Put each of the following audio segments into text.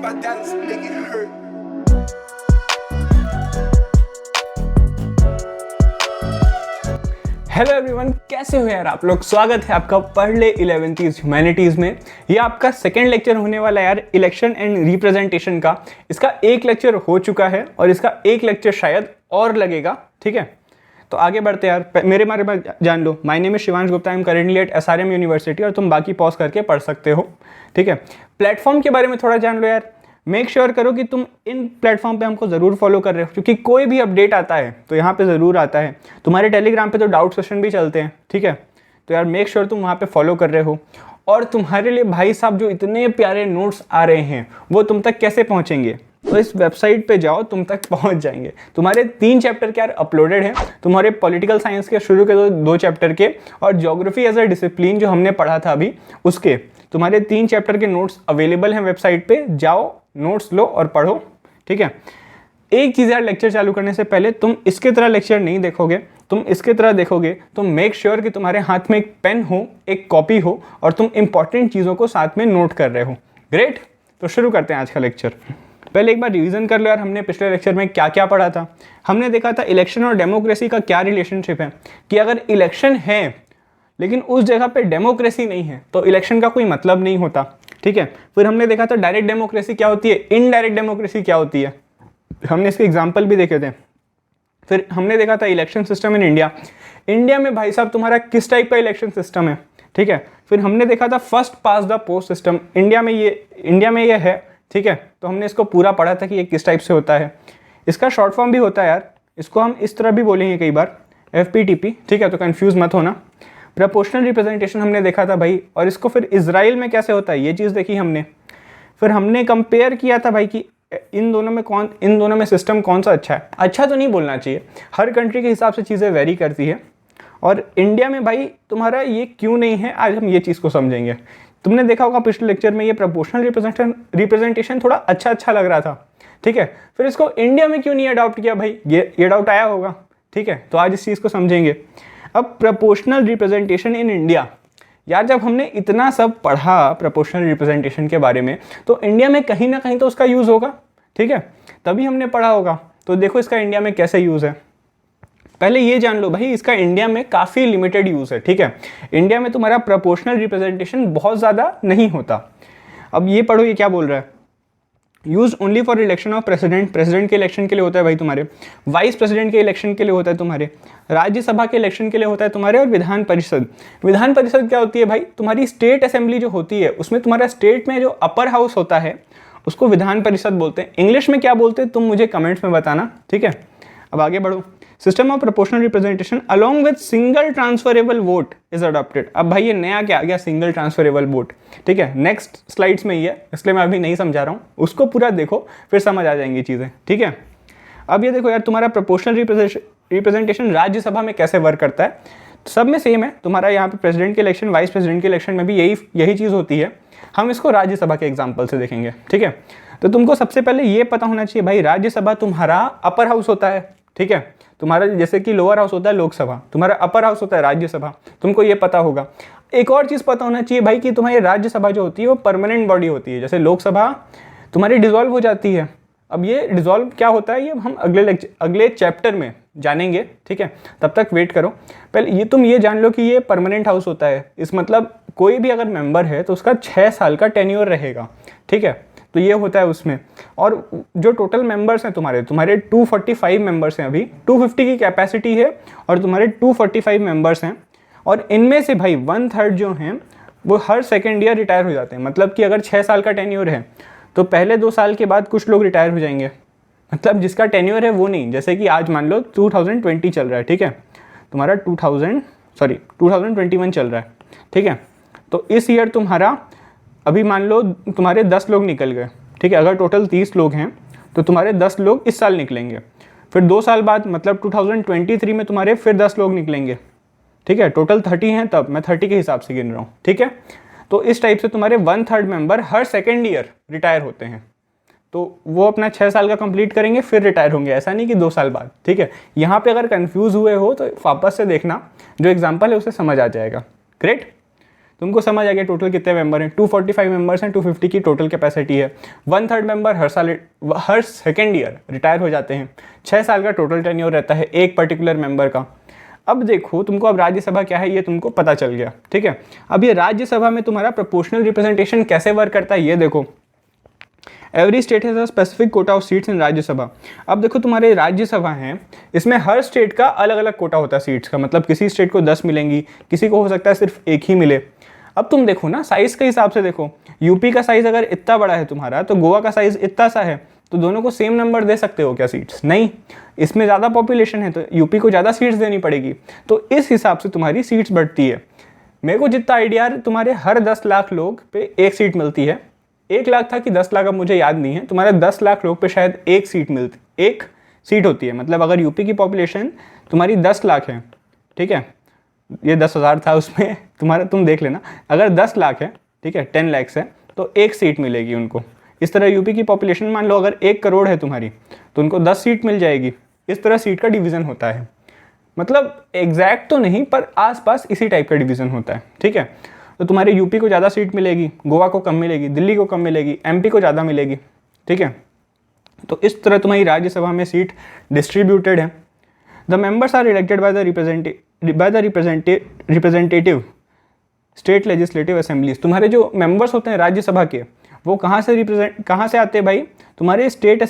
my dance, make it hurt. Hello everyone, कैसे हो यार आप लोग। स्वागत है आपका पढ़ ले 11th ह्यूमैनिटीज़ में। ये आपका सेकंड लेक्चर होने वाला है यार इलेक्शन एंड रिप्रेजेंटेशन का। इसका एक लेक्चर हो चुका है और इसका एक लेक्चर शायद और लगेगा, ठीक है। तो आगे बढ़ते यार, मेरे बारे में जान लो। My name is Shivansh Gupta, I am currently at SRM university और तुम बाकी पॉज करके पढ़ सकते हो, ठीक है। प्लेटफॉर्म के बारे में थोड़ा जान लो यार। मेक श्योर करो कि तुम इन प्लेटफॉर्म पे हमको ज़रूर फॉलो कर रहे हो, क्योंकि कोई भी अपडेट आता है तो यहाँ पे ज़रूर आता है। तुम्हारे टेलीग्राम पे तो डाउट सेशन भी चलते हैं, ठीक है। तो यार मेक श्योर तुम वहाँ पे फॉलो कर रहे हो। और तुम्हारे लिए भाई साहब जो इतने प्यारे नोट्स आ रहे हैं वो तुम तक कैसे पहुँचेंगे, तो इस वेबसाइट पे जाओ, तुम तक पहुंच जाएंगे। तुम्हारे 3 चैप्टर के यार अपलोडेड हैं। तुम्हारे पॉलिटिकल साइंस के शुरू के 2 चैप्टर के और ज्योग्राफी एज अ डिसिप्लिन जो हमने पढ़ा था अभी, उसके तुम्हारे 3 चैप्टर के नोट्स अवेलेबल हैं वेबसाइट पे। जाओ, नोट्स लो और पढ़ो, ठीक है। एक चीज़ यार, लेक्चर चालू करने से पहले तुम इसके तरह लेक्चर नहीं देखोगे, तुम इसके तरह देखोगे तो मेक श्योर कि तुम्हारे हाथ में एक पेन हो, एक कॉपी हो और तुम इंपॉर्टेंट चीज़ों को साथ में नोट कर रहे हो। ग्रेट, तो शुरू करते हैं आज का लेक्चर। पहले एक बार रिवीजन कर लो यार, हमने पिछले लेक्चर में क्या क्या पढ़ा था। हमने देखा था इलेक्शन और डेमोक्रेसी का क्या रिलेशनशिप है, कि अगर इलेक्शन है लेकिन उस जगह पे डेमोक्रेसी नहीं है तो इलेक्शन का कोई मतलब नहीं होता, ठीक है। फिर हमने देखा था डायरेक्ट डेमोक्रेसी क्या होती है, इनडायरेक्ट डेमोक्रेसी क्या होती है, हमने इसके एग्जाम्पल भी देखे थे। फिर हमने देखा था election system in India. India में भाई साहब तुम्हारा किस टाइप का इलेक्शन सिस्टम है, ठीक है। फिर हमने देखा था first past the post system. India में ये है, ठीक है। तो हमने इसको पूरा पढ़ा था कि ये किस टाइप से होता है। इसका शॉर्ट फॉर्म भी होता है यार, इसको हम इस तरह भी बोलेंगे कई बार, FPTP, ठीक है। तो कंफ्यूज मत होना। प्रोपोर्शनल रिप्रेजेंटेशन हमने देखा था भाई, और इसको फिर इजराइल में कैसे होता है ये चीज़ देखी हमने। फिर हमने कंपेयर किया था भाई कि इन दोनों में सिस्टम कौन सा अच्छा है। अच्छा तो नहीं बोलना चाहिए, हर कंट्री के हिसाब से चीज़ें वेरी करती है। और इंडिया में भाई तुम्हारा ये क्यों नहीं है, आज हम ये चीज़ को समझेंगे। तुमने देखा होगा पिछले लेक्चर में ये प्रोपोर्शनल रिप्रेजेंटेशन थोड़ा अच्छा लग रहा था, ठीक है। फिर इसको इंडिया में क्यों नहीं अडॉप्ट किया भाई, ये डाउट आया होगा, ठीक है। तो आज इस चीज़ को समझेंगे। अब प्रोपोर्शनल रिप्रेजेंटेशन इन इंडिया, यार जब हमने इतना सब पढ़ा प्रोपोर्शनल रिप्रेजेंटेशन के बारे में, तो इंडिया में कहीं ना कहीं तो उसका यूज़ होगा, ठीक है। तभी हमने पढ़ा होगा। तो देखो इसका इंडिया में कैसे यूज़ है। पहले ये जान लो भाई, इसका इंडिया में काफ़ी लिमिटेड यूज़ है, ठीक है। इंडिया में तुम्हारा प्रोपोर्शनल रिप्रेजेंटेशन बहुत ज़्यादा नहीं होता। अब ये पढ़ो, ये क्या बोल रहा है, use only for election of president. President के इलेक्शन के लिए होता है भाई तुम्हारे, वाइस प्रेसिडेंट के इलेक्शन के लिए होता है तुम्हारे, राज्यसभा के इलेक्शन के लिए होता है तुम्हारे, और विधान परिषद। विधान परिषद क्या होती है भाई, तुम्हारी स्टेट असेंबली जो होती है उसमें तुम्हारा स्टेट में जो अपर हाउस होता है उसको विधान परिषद बोलते हैं। इंग्लिश में क्या बोलते हैं तुम मुझे कमेंट्स में बताना, ठीक है। अब आगे बढ़ो। System of proportional representation along with single transferable vote is adopted. अब भाई ये नया क्या आ गया, सिंगल ट्रांसफरेबल वोट, ठीक है। नेक्स्ट स्लाइड्स में ही है, इसलिए मैं अभी नहीं समझा रहा हूँ, उसको पूरा देखो फिर समझ आ जाएंगी चीज़ें, ठीक है। अब ये देखो यार, तुम्हारा प्रोपोर्शनल रिप्रेजेंटेशन राज्यसभा में कैसे वर्क करता है। सब में सेम है तुम्हारा, यहाँ पे प्रेसिडेंट के इलेक्शन, वाइस प्रेसिडेंट के इलेक्शन में भी यही चीज़ होती है। हम इसको राज्यसभा के एग्जाम्पल से देखेंगे, ठीक है। तो तुमको सबसे पहले ये पता होना चाहिए भाई, राज्यसभा तुम्हारा अपर हाउस होता है, ठीक है। तुम्हारा जैसे कि लोअर हाउस होता है लोकसभा, तुम्हारा अपर हाउस होता है राज्यसभा, तुमको ये पता होगा। एक और चीज़ पता होना चाहिए भाई कि तुम्हारी राज्यसभा जो होती है वो परमानेंट बॉडी होती है। जैसे लोकसभा तुम्हारी डिसॉल्व हो जाती है। अब ये डिसॉल्व क्या होता है ये हम अगले चैप्टर में जानेंगे, ठीक है। तब तक वेट करो। पहले तुम ये जान लो कि ये परमानेंट हाउस होता है। इस मतलब कोई भी अगर मेंबर है तो उसका 6 साल का टेन्योर रहेगा, ठीक है। तो ये होता है उसमें। और जो टोटल मेंबर्स हैं तुम्हारे 245 मेंबर्स हैं, अभी 250 की कैपेसिटी है और तुम्हारे 245 मेंबर्स हैं। और इनमें से भाई 1/3 जो हैं वो हर सेकेंड ईयर रिटायर हो जाते हैं। मतलब कि अगर 6 साल का टेन्योर है तो पहले 2 साल के बाद कुछ लोग रिटायर हो जाएंगे। मतलब जिसका टेन्योर है वो नहीं, जैसे कि आज मान लो 2020 चल रहा है, ठीक है। तुम्हारा 2021 चल रहा है, ठीक है। तो इस ईयर तुम्हारा अभी मान लो तुम्हारे 10 लोग निकल गए, ठीक है। अगर टोटल 30 लोग हैं तो तुम्हारे 10 लोग इस साल निकलेंगे। फिर 2 साल बाद मतलब 2023 में तुम्हारे फिर 10 लोग निकलेंगे, ठीक है। टोटल 30 हैं, तब मैं 30 के हिसाब से गिन रहा हूँ, ठीक है। तो इस टाइप से तुम्हारे 1/3 मेंबर हर सेकेंड ईयर रिटायर होते हैं। तो वो अपना 6 साल का कंप्लीट करेंगे फिर रिटायर होंगे, ऐसा नहीं कि 2 साल बाद, ठीक है। यहाँ पे अगर कंफ्यूज हुए हो तो वापस से देखना, जो एग्जाम्पल है उसे समझ आ जाएगा। ग्रेट, तुमको समझ आ गया टोटल कितने मेंबर हैं, 245 मेंबर्स हैं, 250 की टोटल कैपेसिटी है। 1/3 मेंबर हर सेकेंड ईयर रिटायर हो जाते हैं। 6 साल का टोटल टेन्योर रहता है एक पर्टिकुलर मेंबर का। अब देखो तुमको अब राज्यसभा क्या है ये तुमको पता चल गया, ठीक है। अब ये राज्यसभा में तुम्हारा प्रोपोर्शनल रिप्रेजेंटेशन कैसे वर्क करता है ये देखो। Every state has a specific Kota of seats इन राज्यसभा। अब देखो तुम्हारे राज्यसभा हैं, इसमें हर स्टेट का अलग अलग कोटा होता है सीट्स का, मतलब किसी स्टेट को 10 मिलेंगी, किसी को हो सकता है सिर्फ एक ही मिले। अब तुम देखो ना साइज के हिसाब से देखो, यूपी का साइज अगर इतना बड़ा है तुम्हारा तो गोवा का साइज इतना सा है, तो दोनों को सेम नंबर दे सकते हो क्या सीट्स? नहीं, इसमें ज़्यादा पॉपुलेशन है तो यूपी को ज़्यादा सीट्स देनी पड़ेगी, तो इस हिसाब से तुम्हारी सीट्स बढ़ती है। मेरे को जितना आइडिया तुम्हारे हर 10 लाख लोग पे एक सीट मिलती है। 1 लाख था कि 10 लाख अब मुझे याद नहीं है, तुम्हारे 10 लाख लोग पे शायद एक सीट होती है। मतलब अगर यूपी की पॉपुलेशन तुम्हारी 10 लाख है, ठीक है, ये 10,000 था उसमें तुम्हारा, तुम देख लेना, अगर 10 लाख है, ठीक है, 10 लाख है तो एक सीट मिलेगी उनको। इस तरह यूपी की पॉपुलेशन मान लो अगर 1 करोड़ है तुम्हारी तो उनको 10 सीट मिल जाएगी। इस तरह सीट का डिवीज़न होता है, मतलब एग्जैक्ट तो नहीं पर आसपास इसी टाइप का डिवीज़न होता है, ठीक है। तो तुम्हारे यूपी को ज़्यादा सीट मिलेगी, गोवा को कम मिलेगी, दिल्ली को कम मिलेगी, एमपी को ज़्यादा मिलेगी, ठीक है। तो इस तरह तुम्हारी राज्यसभा में सीट डिस्ट्रीब्यूटेड है। The members are elected by the representative state legislative assemblies. तुम्हारे जो मेंबर्स होते हैं राज्यसभा के वो कहाँ से आते हैं भाई? तुम्हारे स्टेट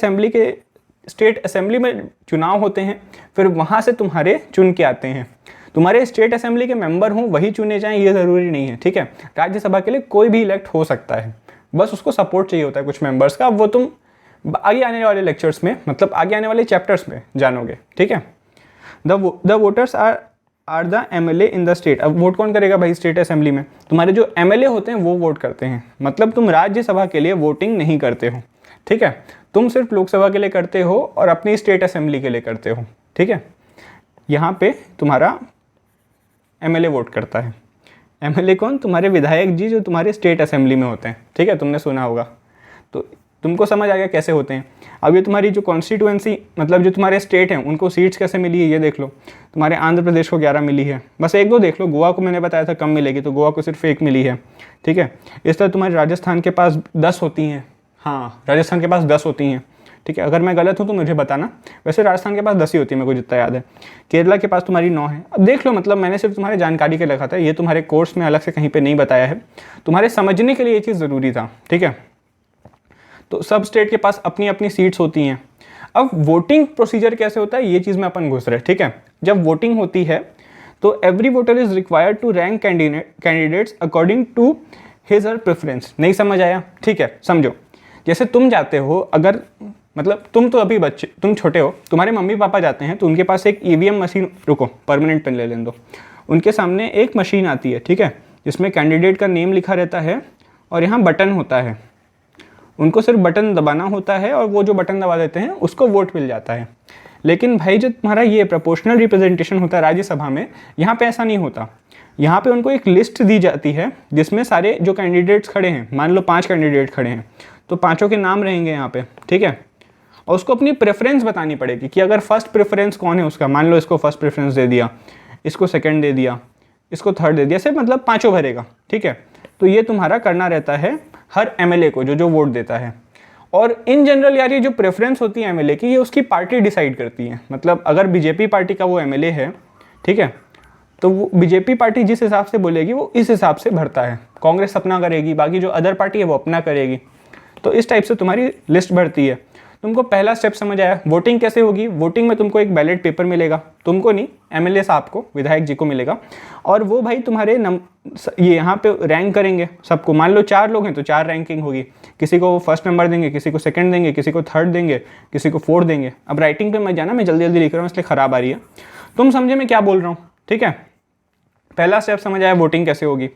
असेंबली में चुनाव होते हैं, फिर वहाँ से तुम्हारे चुन के आते हैं। तुम्हारे स्टेट असेंबली के मेंबर हों वही चुने जाएं ये ज़रूरी नहीं है, ठीक है। राज्यसभा के लिए कोई भी इलेक्ट हो सकता है, बस उसको सपोर्ट चाहिए होता है कुछ मेंबर्स का। वो तुम आगे आने वाले लेक्चर्स में, मतलब आगे आने वाले चैप्टर्स में जानोगे, ठीक है। The voters are the MLA in the state. अब वोट कौन करेगा भाई स्टेट असेंबली में? तुम्हारे जो MLA होते हैं वो वोट करते हैं। मतलब तुम राज्यसभा के लिए वोटिंग नहीं करते हो, ठीक है। तुम सिर्फ लोकसभा के लिए करते हो और अपनी स्टेट असेंबली के लिए करते हो, ठीक है। यहाँ पे तुम्हारा MLA वोट करता है। MLA कौन? तुम्हारे विधायक जी जो तुम्हारे स्टेट असेंबली में होते हैं, ठीक है, तुमने सुना होगा। तो तुमको समझ आ गया कैसे होते हैं। अब ये तुम्हारी जो कॉन्स्टिट्यूएंसी, मतलब जो तुम्हारे स्टेट हैं उनको सीट्स कैसे मिली है ये देख लो। तुम्हारे आंध्र प्रदेश को 11 मिली है, बस 1-2 देख लो। गोवा को मैंने बताया था कम मिलेगी, तो गोवा को सिर्फ 1 मिली है, ठीक है। इस तरह तुम्हारे राजस्थान के पास 10 होती हैं। हाँ, राजस्थान के पास 10 होती हैं, ठीक है। अगर मैं गलत हूँ तो मुझे बताना, वैसे राजस्थान के पास 10 ही होती है मेरे को जितना याद है। केरला के पास तुम्हारी 9 है। अब देख लो, मतलब मैंने सिर्फ तुम्हारे जानकारी के लिए लिखा था, ये तुम्हारे कोर्स में अलग से कहीं पे नहीं बताया है, तुम्हारे समझने के लिए ये चीज़ ज़रूरी था, ठीक है। तो सब स्टेट के पास अपनी अपनी सीट्स होती हैं। अब वोटिंग प्रोसीजर कैसे होता है ये चीज़ में अपन घुस रहे हैं, ठीक है। जब वोटिंग होती है तो every voter is required to rank candidates according to his or preference. नहीं समझ आया? ठीक है, समझो। जैसे तुम जाते हो, अगर मतलब तुम तो अभी बच्चे, तुम छोटे हो, तुम्हारे मम्मी पापा जाते हैं तो उनके पास एक EVM मशीन, रुको परमानेंट पेन ले लेने दो, उनके सामने एक मशीन आती है, ठीक है, जिसमें कैंडिडेट का नेम लिखा रहता है और यहाँ बटन होता है। उनको सिर्फ बटन दबाना होता है और वो जो बटन दबा देते हैं उसको वोट मिल जाता है। लेकिन भाई जो तुम्हारा ये प्रोपोर्शनल रिप्रेजेंटेशन होता है राज्यसभा में, यहाँ पे ऐसा नहीं होता। यहाँ पे उनको एक लिस्ट दी जाती है जिसमें सारे जो कैंडिडेट्स खड़े हैं, मान लो 5 कैंडिडेट खड़े हैं तो 5 के नाम रहेंगे यहाँ पे, ठीक है। और उसको अपनी प्रेफरेंस बतानी पड़ेगी कि अगर फर्स्ट प्रेफरेंस कौन है उसका, मान लो इसको फर्स्ट प्रेफरेंस दे दिया, इसको सेकंड दे दिया, इसको थर्ड दे दिया, सिर्फ मतलब 5 भरेगा, ठीक है। तो ये तुम्हारा करना रहता है हर MLA को जो वोट देता है। और इन जनरल यार ये जो प्रेफरेंस होती है MLA की, ये उसकी पार्टी डिसाइड करती है। मतलब अगर BJP पार्टी का वो MLA है, ठीक है, तो वो BJP पार्टी जिस हिसाब से बोलेगी वो इस हिसाब से भरता है। कांग्रेस अपना करेगी, बाकी जो अदर पार्टी है वो अपना करेगी। तो इस टाइप से तुम्हारी लिस्ट बढ़ती है। तुमको पहला स्टेप समझ आया? वोटिंग कैसे होगी? वोटिंग में तुमको एक बैलेट पेपर मिलेगा, तुमको नहीं, MLA साहब को, विधायक जी को मिलेगा। और वो भाई तुम्हारे ये यहाँ पे रैंक करेंगे सबको। मान लो 4 लोग हैं तो 4 रैंकिंग होगी, किसी को फर्स्ट नंबर देंगे, किसी को सेकंड देंगे, किसी को थर्ड देंगे, किसी को फोर्थ देंगे। अब राइटिंग पे मत जाना, मैं जल्दी जल्दी लिख रहा हूँ इसलिए ख़राब आ रही है। तुम समझे मैं क्या बोल रहा हूँ, ठीक है। पहला स्टेप समझ आया वोटिंग कैसे होगी।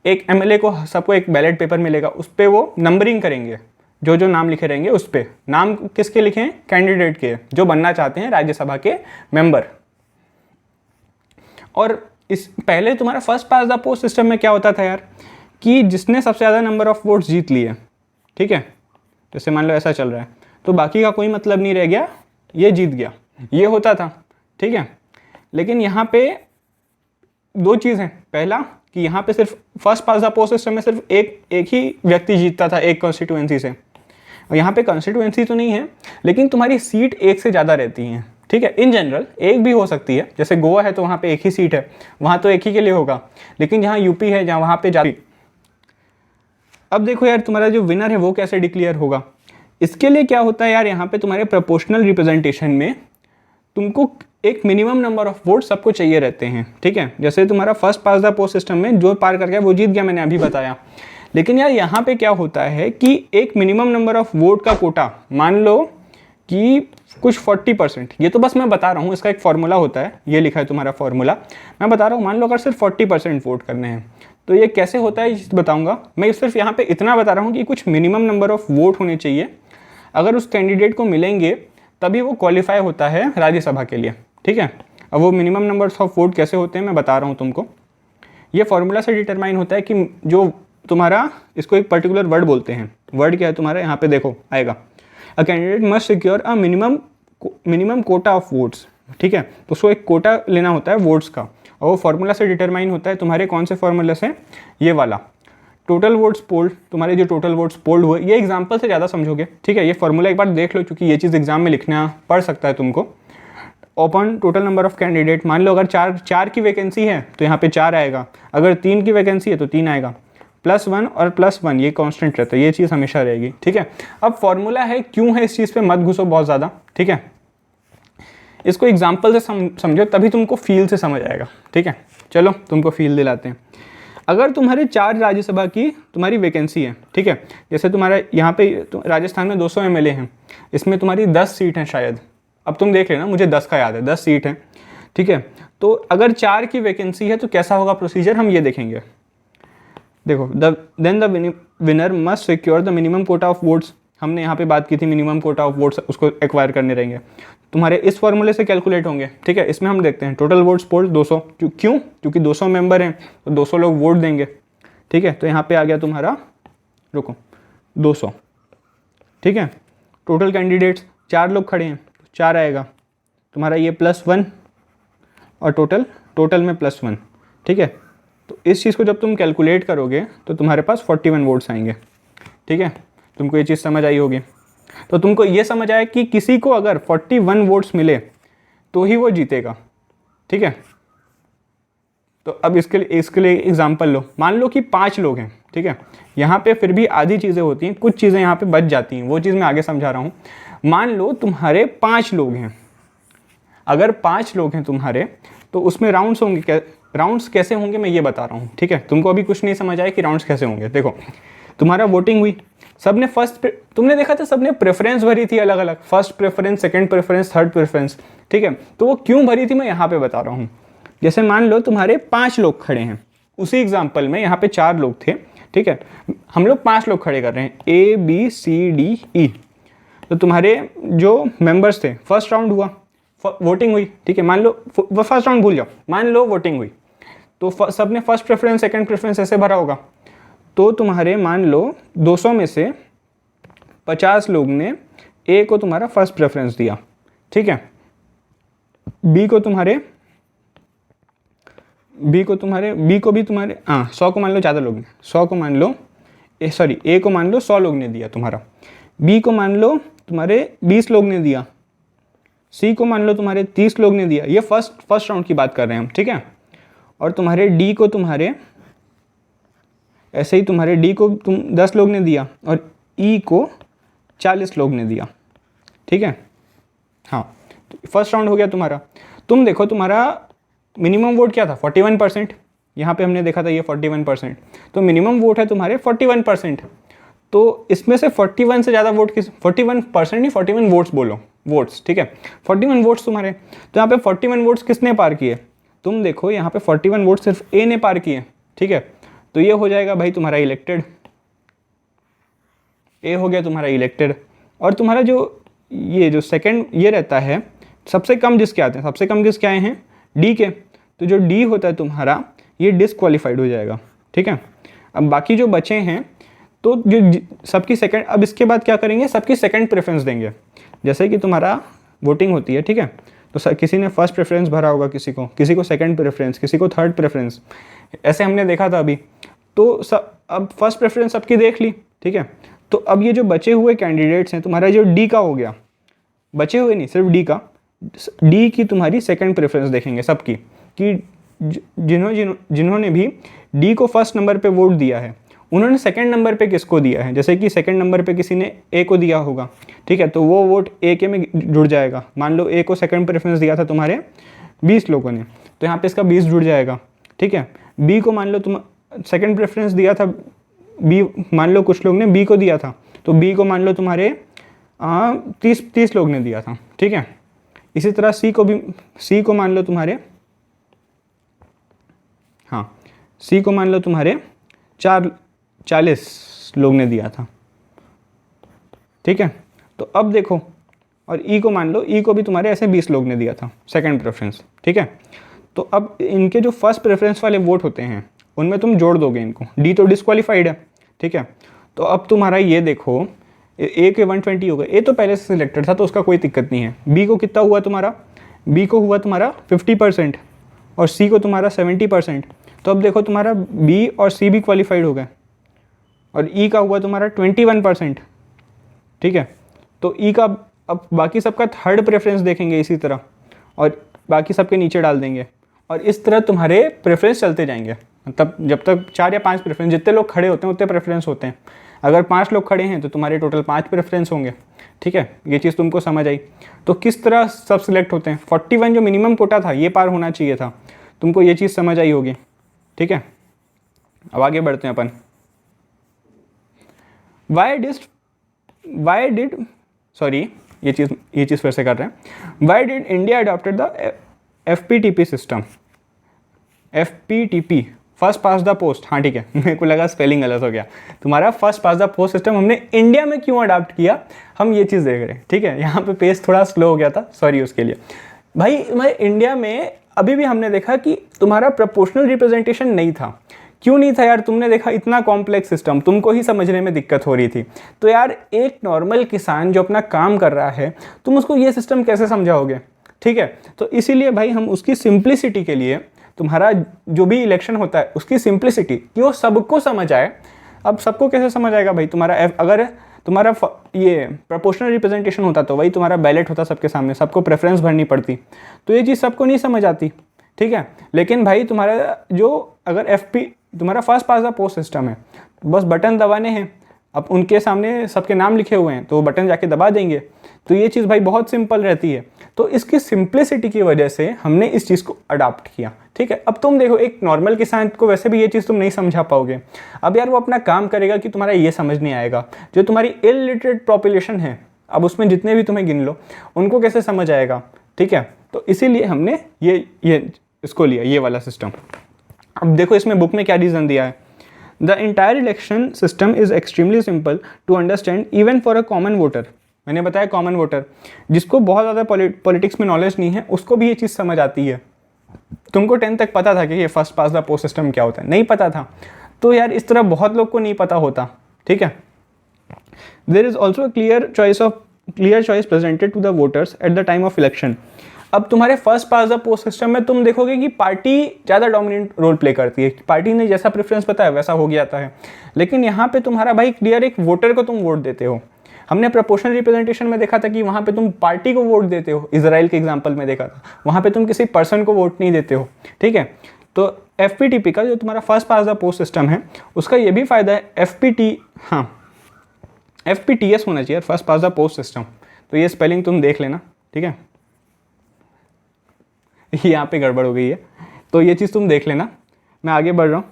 एक MLA को सबको एक बैलेट पेपर मिलेगा, उस पर वो नंबरिंग करेंगे, जो जो नाम लिखे रहेंगे उस पर। नाम किसके लिखे हैं? कैंडिडेट के, जो बनना चाहते हैं राज्यसभा के मेंबर। और इस पहले तुम्हारा first past the post system में क्या होता था यार, कि जिसने सबसे ज़्यादा नंबर ऑफ वोट्स जीत लिए, ठीक है, जैसे मान लो ऐसा चल रहा है, तो बाकी का कोई मतलब नहीं रह गया, ये जीत गया, ये होता था, ठीक है। लेकिन यहाँ पे 2 चीज़ हैं। पहला कि यहाँ पे सिर्फ first past the post system में सिर्फ एक ही व्यक्ति जीतता था एक कॉन्स्टिट्यूएंसी से, और यहाँ पे कॉन्स्टिट्यूएंसी तो नहीं है लेकिन तुम्हारी सीट एक से ज़्यादा रहती हैं, ठीक है। इन जनरल एक भी हो सकती है, जैसे गोवा है तो वहाँ पे एक ही सीट है, वहाँ तो एक ही के लिए होगा, लेकिन जहाँ यूपी है जहाँ वहाँ पे जाती। अब देखो यार तुम्हारा जो विनर है वो कैसे डिक्लेयर होगा। इसके लिए क्या होता है यार, यहाँ पे तुम्हारे प्रोपोर्शनल रिप्रेजेंटेशन में तुमको एक मिनिमम नंबर ऑफ वोट सबको चाहिए रहते हैं, ठीक है। जैसे तुम्हारा first past the post system में जो पार कर गया वो जीत गया, मैंने अभी बताया। लेकिन यार यहाँ पे क्या होता है कि एक मिनिमम नंबर ऑफ वोट का कोटा, मान लो कि कुछ 40%, ये तो बस मैं बता रहा हूँ, इसका एक फॉर्मूला होता है, ये लिखा है तुम्हारा फॉर्मूला, मैं बता रहा हूँ। मान लो अगर सिर्फ 40% वोट करने हैं तो ये कैसे होता है बताऊँगा। मैं सिर्फ यहाँ पे इतना बता रहा हूँ कि कुछ मिनिमम नंबर ऑफ वोट होने चाहिए, अगर उस कैंडिडेट को मिलेंगे तभी वो क्वालिफाई होता है राज्यसभा के लिए, ठीक है। अब वो मिनिमम नंबर्स ऑफ वोट कैसे होते हैं मैं बता रहा हूँ तुमको। ये फॉर्मूला से डिटरमाइन होता है कि जो तुम्हारा, इसको एक पर्टिकुलर वर्ड बोलते हैं, वर्ड क्या है तुम्हारा, यहाँ पे देखो आएगा, a candidate must secure a minimum quota of votes, ठीक है। तो उसको एक कोटा लेना होता है वोट्स का, और वो फॉर्मूला से डिटरमाइन होता है तुम्हारे कौन से फॉर्मूले से, ये वाला टोटल वोट्स पोल्ड, तुम्हारे जो टोटल वोट्स पोल्ड हुए, ये एग्जाम्पल से ज़्यादा समझोगे, ठीक है। ये फॉर्मूला एक बार देख लो, क्योंकि ये चीज़ एग्जाम में लिखना पड़ सकता है तुमको। Open total number of candidate, मान लो अगर चार की वैकेंसी है तो यहाँ पे 4 आएगा, अगर 3 की वैकेंसी है तो 3 आएगा, +1 और +1 ये कांस्टेंट रहता है, ये चीज़ हमेशा रहेगी, ठीक है। अब फॉर्मूला है, क्यों है इस चीज़ पे मत घुसो बहुत ज़्यादा, ठीक है। इसको एग्जाम्पल से समझो तभी तुमको फील से समझ आएगा, ठीक है। चलो तुमको फील दिलाते हैं। अगर तुम्हारे 4 राज्यसभा की तुम्हारी वैकेंसी है, ठीक है, जैसे तुम्हारा यहाँ पे राजस्थान में 200 MLA हैं, इसमें तुम्हारी 10 सीट हैं शायद, अब तुम देख लेना, मुझे 10 का याद है, 10 सीट है, ठीक है। तो अगर 4 की वैकेंसी है तो कैसा होगा प्रोसीजर, हम ये देखेंगे। देखो, then the winner must secure the minimum quota of votes, हमने यहाँ पे बात की थी मिनिमम कोटा ऑफ वोट्स, उसको एक्वायर करने रहेंगे, तुम्हारे इस फॉर्मूले से कैलकुलेट होंगे, ठीक है। इसमें हम देखते हैं टोटल वोट्स पोल्ड 200, क्यों, क्योंकि 200 मेंबर हैं तो 200 लोग वोट देंगे, ठीक है। तो यहाँ पे आ गया तुम्हारा, रुको, 200, ठीक है। टोटल कैंडिडेट्स 4 लोग खड़े हैं, 4 आएगा तुम्हारा, ये +1 और टोटल में +1, ठीक है। तो इस चीज़ को जब तुम कैलकुलेट करोगे तो तुम्हारे पास 41 वोट्स आएंगे, ठीक है। तुमको ये चीज़ समझ आई होगी। तो तुमको ये समझ आया कि किसी को अगर 41 वोट्स मिले तो ही वो जीतेगा, ठीक है। तो अब इसके लिए एग्जांपल लो, मान लो कि 5 लोग हैं, ठीक है। यहाँ पे फिर भी आधी चीज़ें होती हैं, कुछ चीज़ें यहाँ पे बच जाती हैं, वो चीज़ मैं आगे समझा रहा हूँ। मान लो तुम्हारे 5 लोग हैं, अगर 5 लोग हैं तुम्हारे तो उसमें राउंड्स होंगे, राउंड्स कैसे होंगे मैं ये बता रहा हूँ, ठीक है। तुमको अभी कुछ नहीं समझ आया कि राउंड्स कैसे होंगे। देखो, तुम्हारा वोटिंग हुई, सबने तुमने देखा था सबने प्रेफरेंस भरी थी अलग अलग, first preference, second preference, third preference, ठीक है। तो वो क्यों भरी थी मैं यहाँ पे बता रहा हूँ। जैसे मान लो तुम्हारे 5 लोग खड़े हैं, उसी एग्जाम्पल में यहाँ पे 4 लोग थे, ठीक है, हम लोग 5 लोग खड़े कर रहे हैं, A B C D E। तो तुम्हारे जो मेंबर्स थे, फर्स्ट राउंड हुआ, वोटिंग हुई, ठीक है। मान लो फर्स्ट राउंड भूल जाओ, मान लो वोटिंग हुई तो सबने फर्स्ट प्रेफरेंस, सेकंड प्रेफरेंस ऐसे भरा होगा। तो तुम्हारे मान लो 200 में से 50 लोग ने ए को तुम्हारा फर्स्ट प्रेफरेंस दिया, ठीक है। बी को भी तुम्हारे 100 को मान लो ज़्यादा लोग ने, 100 को मान लो, ए को मान लो 100 लोग ने दिया तुम्हारा, बी को मान लो तुम्हारे 20 लोग ने दिया, सी को मान लो तुम्हारे 30 लोग ने दिया। ये फर्स्ट राउंड की बात कर रहे हैं हम, ठीक है। और तुम्हारे डी को तुम्हारे ऐसे ही तुम्हारे डी को 10 लोग ने दिया और ई को 40 लोग ने दिया, ठीक है। हाँ, तो फर्स्ट राउंड हो गया तुम्हारा। तुम देखो तुम्हारा मिनिमम वोट क्या था, 41%, यहाँ पे हमने देखा था ये 41%, तो मिनिमम वोट है तुम्हारे 41%। तो इसमें से 41 से ज़्यादा वोट 41% नहीं, 41 वोट्स बोलो, वोट्स, ठीक है। 41 वोट्स तुम्हारे, तो यहाँ पे 41 वोट्स किसने पार किए, तुम देखो यहाँ पे 41 वोट सिर्फ ए ने पार किए, ठीक है। तो ये हो जाएगा भाई तुम्हारा इलेक्टेड, ए हो गया तुम्हारा इलेक्टेड। और तुम्हारा जो सेकंड ये रहता है, सबसे कम जिसके आते हैं, सबसे कम किसके आए हैं, डी के। तो जो डी होता है तुम्हारा ये डिसक्वालीफाइड हो जाएगा, ठीक है। अब बाकी जो बचे हैं तो जो सबकी सेकंड, अब इसके बाद क्या करेंगे, सबकी सेकंड प्रेफरेंस देंगे। जैसे कि तुम्हारा वोटिंग होती है, ठीक है, तो किसी ने फर्स्ट प्रेफरेंस भरा होगा, किसी को सेकंड प्रेफरेंस, किसी को थर्ड प्रेफरेंस, ऐसे हमने देखा था अभी। तो सब अब फर्स्ट प्रेफरेंस सबकी देख ली, ठीक है। तो अब ये जो बचे हुए कैंडिडेट्स हैं, तुम्हारा जो डी का हो गया, बचे हुए नहीं सिर्फ डी का, डी की तुम्हारी सेकंड प्रेफरेंस देखेंगे सबकी, कि जिन्होंने भी डी को फर्स्ट नंबर पे वोट दिया है उन्होंने सेकंड नंबर पे किसको दिया है। जैसे कि सेकंड नंबर पे किसी ने ए को दिया होगा, ठीक है, तो वो वोट ए के में जुड़ जाएगा। मान लो ए को सेकंड प्रेफरेंस दिया था तुम्हारे 20 लोगों ने, तो यहाँ पे इसका 20 जुड़ जाएगा, ठीक है। बी को मान लो तुम सेकंड प्रेफरेंस दिया था, बी मान लो कुछ लोग ने बी को दिया था, तो बी को मान लो तुम्हारे 30 लोग ने दिया था, ठीक है। इसी तरह सी को मान लो तुम्हारे, हाँ, सी को मान लो तुम्हारे 40 लोग ने दिया था, ठीक है। तो अब देखो, और ई को मान लो, ई को भी तुम्हारे ऐसे 20 लोग ने दिया था सेकंड प्रेफरेंस, ठीक है। तो अब इनके जो फर्स्ट प्रेफरेंस वाले वोट होते हैं उनमें तुम जोड़ दोगे इनको, डी तो डिस्क्वालीफाइड है, ठीक है। तो अब तुम्हारा ये देखो, ए के 120 हो गए, ए तो पहले से सिलेक्टेड था तो उसका कोई दिक्कत नहीं है। बी को कितना हुआ तुम्हारा, बी को हुआ तुम्हारा 50% और सी को तुम्हारा 70%। तो अब देखो तुम्हारा बी और सी भी क्वालिफाइड हो गए, और ई का हुआ तुम्हारा 21%, ठीक है। तो ई का अब बाकी सबका थर्ड प्रेफरेंस देखेंगे इसी तरह, और बाकी सबके नीचे डाल देंगे, और इस तरह तुम्हारे प्रेफरेंस चलते जाएंगे। मतलब जब तक 4 या 5 प्रेफरेंस, जितने लोग खड़े होते हैं उतने प्रेफरेंस होते हैं। अगर 5 लोग खड़े हैं तो तुम्हारे टोटल 5 प्रेफरेंस होंगे, ठीक है। ये चीज़ तुमको समझ आई। तो किस तरह सब सिलेक्ट होते हैं, 41 जो मिनिमम कोटा था ये पार होना चाहिए था, तुमको ये चीज़ समझ आई होगी, ठीक है। अब आगे बढ़ते हैं अपन। ये चीज़ फिर से कर रहे हैं। Why did India adopted the FPTP system, FPTP, first past the post, हाँ ठीक है, मेरे को लगा स्पेलिंग गलत हो गया। तुम्हारा first past the post system हमने इंडिया में क्यों अडॉप्ट किया, हम ये चीज़ देख रहे हैं, ठीक है। यहाँ पे पेस थोड़ा स्लो हो गया था, सॉरी उसके लिए। भाई मैं इंडिया में अभी भी हमने देखा कि तुम्हारा प्रोपोर्शनल रिप्रेजेंटेशन नहीं था। क्यों नहीं था यार, तुमने देखा इतना कॉम्प्लेक्स सिस्टम, तुमको ही समझने में दिक्कत हो रही थी। तो यार एक नॉर्मल किसान जो अपना काम कर रहा है, तुम उसको ये सिस्टम कैसे समझाओगे, ठीक है। तो इसीलिए भाई हम उसकी सिंप्लिसिटी के लिए, तुम्हारा जो भी इलेक्शन होता है उसकी सिंप्लिसिटी कि वो सबको समझ आए। अब सबको कैसे समझ आएगा भाई, तुम्हारा अगर तुम्हारा ये प्रोपोर्शनल रिप्रेजेंटेशन होता तो वही तुम्हारा बैलेट होता सबके सामने, सबको प्रेफरेंस भरनी पड़ती, तो ये चीज़ सबको नहीं समझ आती, ठीक है। लेकिन भाई तुम्हारा जो अगर तुम्हारा first past the post system है, बस बटन दबाने हैं, अब उनके सामने सबके नाम लिखे हुए हैं तो वो बटन जाके दबा देंगे, तो ये चीज़ भाई बहुत सिंपल रहती है। तो इसकी सिंप्लिसिटी की वजह से हमने इस चीज़ को अडॉप्ट किया, ठीक है। अब तुम देखो एक नॉर्मल किसान को वैसे भी ये चीज़ तुम नहीं समझा पाओगे। अब यार वो अपना काम करेगा कि तुम्हारा ये समझ नहीं आएगा, जो तुम्हारी इलिटरेट पॉपुलेशन है, अब उसमें जितने भी तुम्हें गिन लो, उनको कैसे समझ आएगा, ठीक है। तो इसीलिए हमने ये इसको लिया, ये वाला सिस्टम। अब देखो इसमें बुक में क्या रीज़न दिया है, the entire election system is extremely simple to understand even for a common voter. मैंने बताया कॉमन वोटर, जिसको बहुत ज़्यादा पॉलिटिक्स में नॉलेज नहीं है, उसको भी ये चीज़ समझ आती है। तुमको 10 तक पता था कि ये first past the post system क्या होता है, नहीं पता था। तो यार इस तरह बहुत लोग को नहीं पता होता, ठीक है। There is also clear choice presented to the voters at the time of election. अब तुम्हारे first past the post system में तुम देखोगे कि पार्टी ज़्यादा डोमिनेंट रोल प्ले करती है, पार्टी ने जैसा प्रेफरेंस बताया वैसा हो जाता है। लेकिन यहाँ पे तुम्हारा भाई क्लियर एक वोटर को तुम वोट देते हो। हमने प्रोपोर्शनल रिप्रेजेंटेशन में देखा था कि वहाँ पे तुम पार्टी को वोट देते हो, इजराइल के एग्जाम्पल में देखा था, वहाँ पे तुम किसी पर्सन को वोट नहीं देते हो, ठीक है। तो FPTP का जो तुम्हारा first past the post system है, उसका ये भी फायदा है, FPTS होना चाहिए, first past the post system. तो ये स्पेलिंग तुम देख लेना, ठीक है, यहाँ पे गड़बड़ हो गई है, तो ये चीज़ तुम देख लेना। मैं आगे बढ़ रहा हूँ,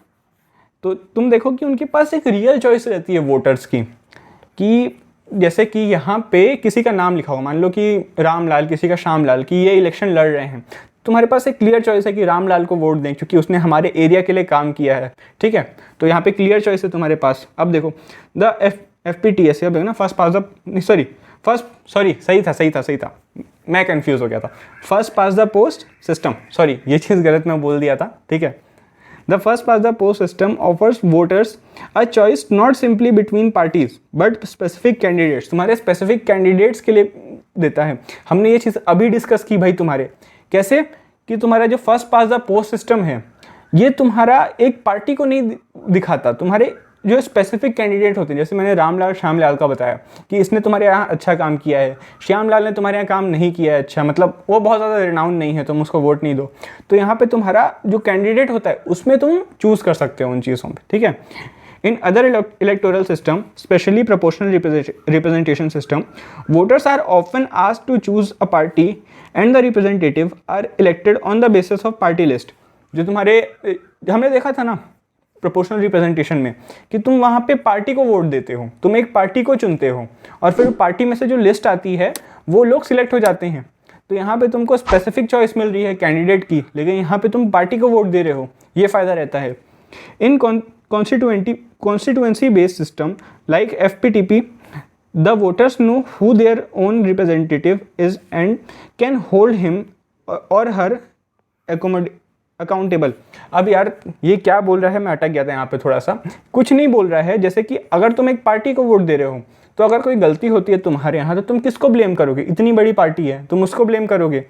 तो तुम देखो कि उनके पास एक रियल चॉइस रहती है वोटर्स की, कि जैसे कि यहाँ पे किसी का नाम लिखा हो, मान लो कि रामलाल, किसी का श्यामलाल, कि ये इलेक्शन लड़ रहे हैं, तुम्हारे पास एक क्लियर चॉइस है कि रामलाल को वोट दें क्योंकि उसने हमारे एरिया के लिए काम किया है, ठीक है। तो यहाँ पे क्लियर चॉइस है तुम्हारे पास। अब देखो द FPTS, अब देखो ना, फर्स्ट पास द सही था, मैं कंफ्यूज हो गया था, first past the post system, sorry ये चीज़ गलत मैं बोल दिया था, ठीक है। The first past the post system offers voters a choice not simply between parties but specific candidates. तुम्हारे स्पेसिफिक कैंडिडेट्स के लिए देता है। हमने ये चीज़ अभी डिस्कस की भाई तुम्हारे, कैसे कि तुम्हारा जो first past the post system है ये तुम्हारा एक पार्टी को नहीं दिखाता, तुम्हारे जो स्पेसिफिक कैंडिडेट होते हैं, जैसे मैंने रामलाल श्यामलाल का बताया कि इसने तुम्हारे यहाँ अच्छा काम किया है, श्यामलाल ने तुम्हारे यहाँ काम नहीं किया है अच्छा, मतलब वो बहुत ज़्यादा रिनाउंड नहीं है, तुम उसको वोट नहीं दो, तो यहाँ पे तुम्हारा जो कैंडिडेट होता है उसमें तुम चूज़ कर सकते हो उन चीज़ों पे, ठीक है। In other electoral system, especially proportional representation system, voters are often asked to choose a party and the representative are elected on the basis of party list. जो तुम्हारे हमने देखा था ना प्रोपोर्शनल रिप्रेजेंटेशन में कि तुम वहाँ पे पार्टी को वोट देते हो, तुम एक पार्टी को चुनते हो और फिर पार्टी में से जो लिस्ट आती है वो लोग सिलेक्ट हो जाते हैं। तो यहाँ पे तुमको स्पेसिफिक चॉइस मिल रही है कैंडिडेट की, लेकिन यहाँ पे तुम पार्टी को वोट दे रहे हो, ये फ़ायदा रहता है। इन constituency based system like FPTP, the voters know who their own representative is and can hold him or her accountable. अब यार ये क्या बोल रहा है, मैं अटक गया था यहाँ पे थोड़ा सा, कुछ नहीं बोल रहा है। जैसे कि अगर तुम एक पार्टी को वोट दे रहे हो तो अगर कोई गलती होती है तुम्हारे यहाँ तो तुम किसको ब्लेम करोगे, इतनी बड़ी पार्टी है तुम उसको ब्लेम करोगे।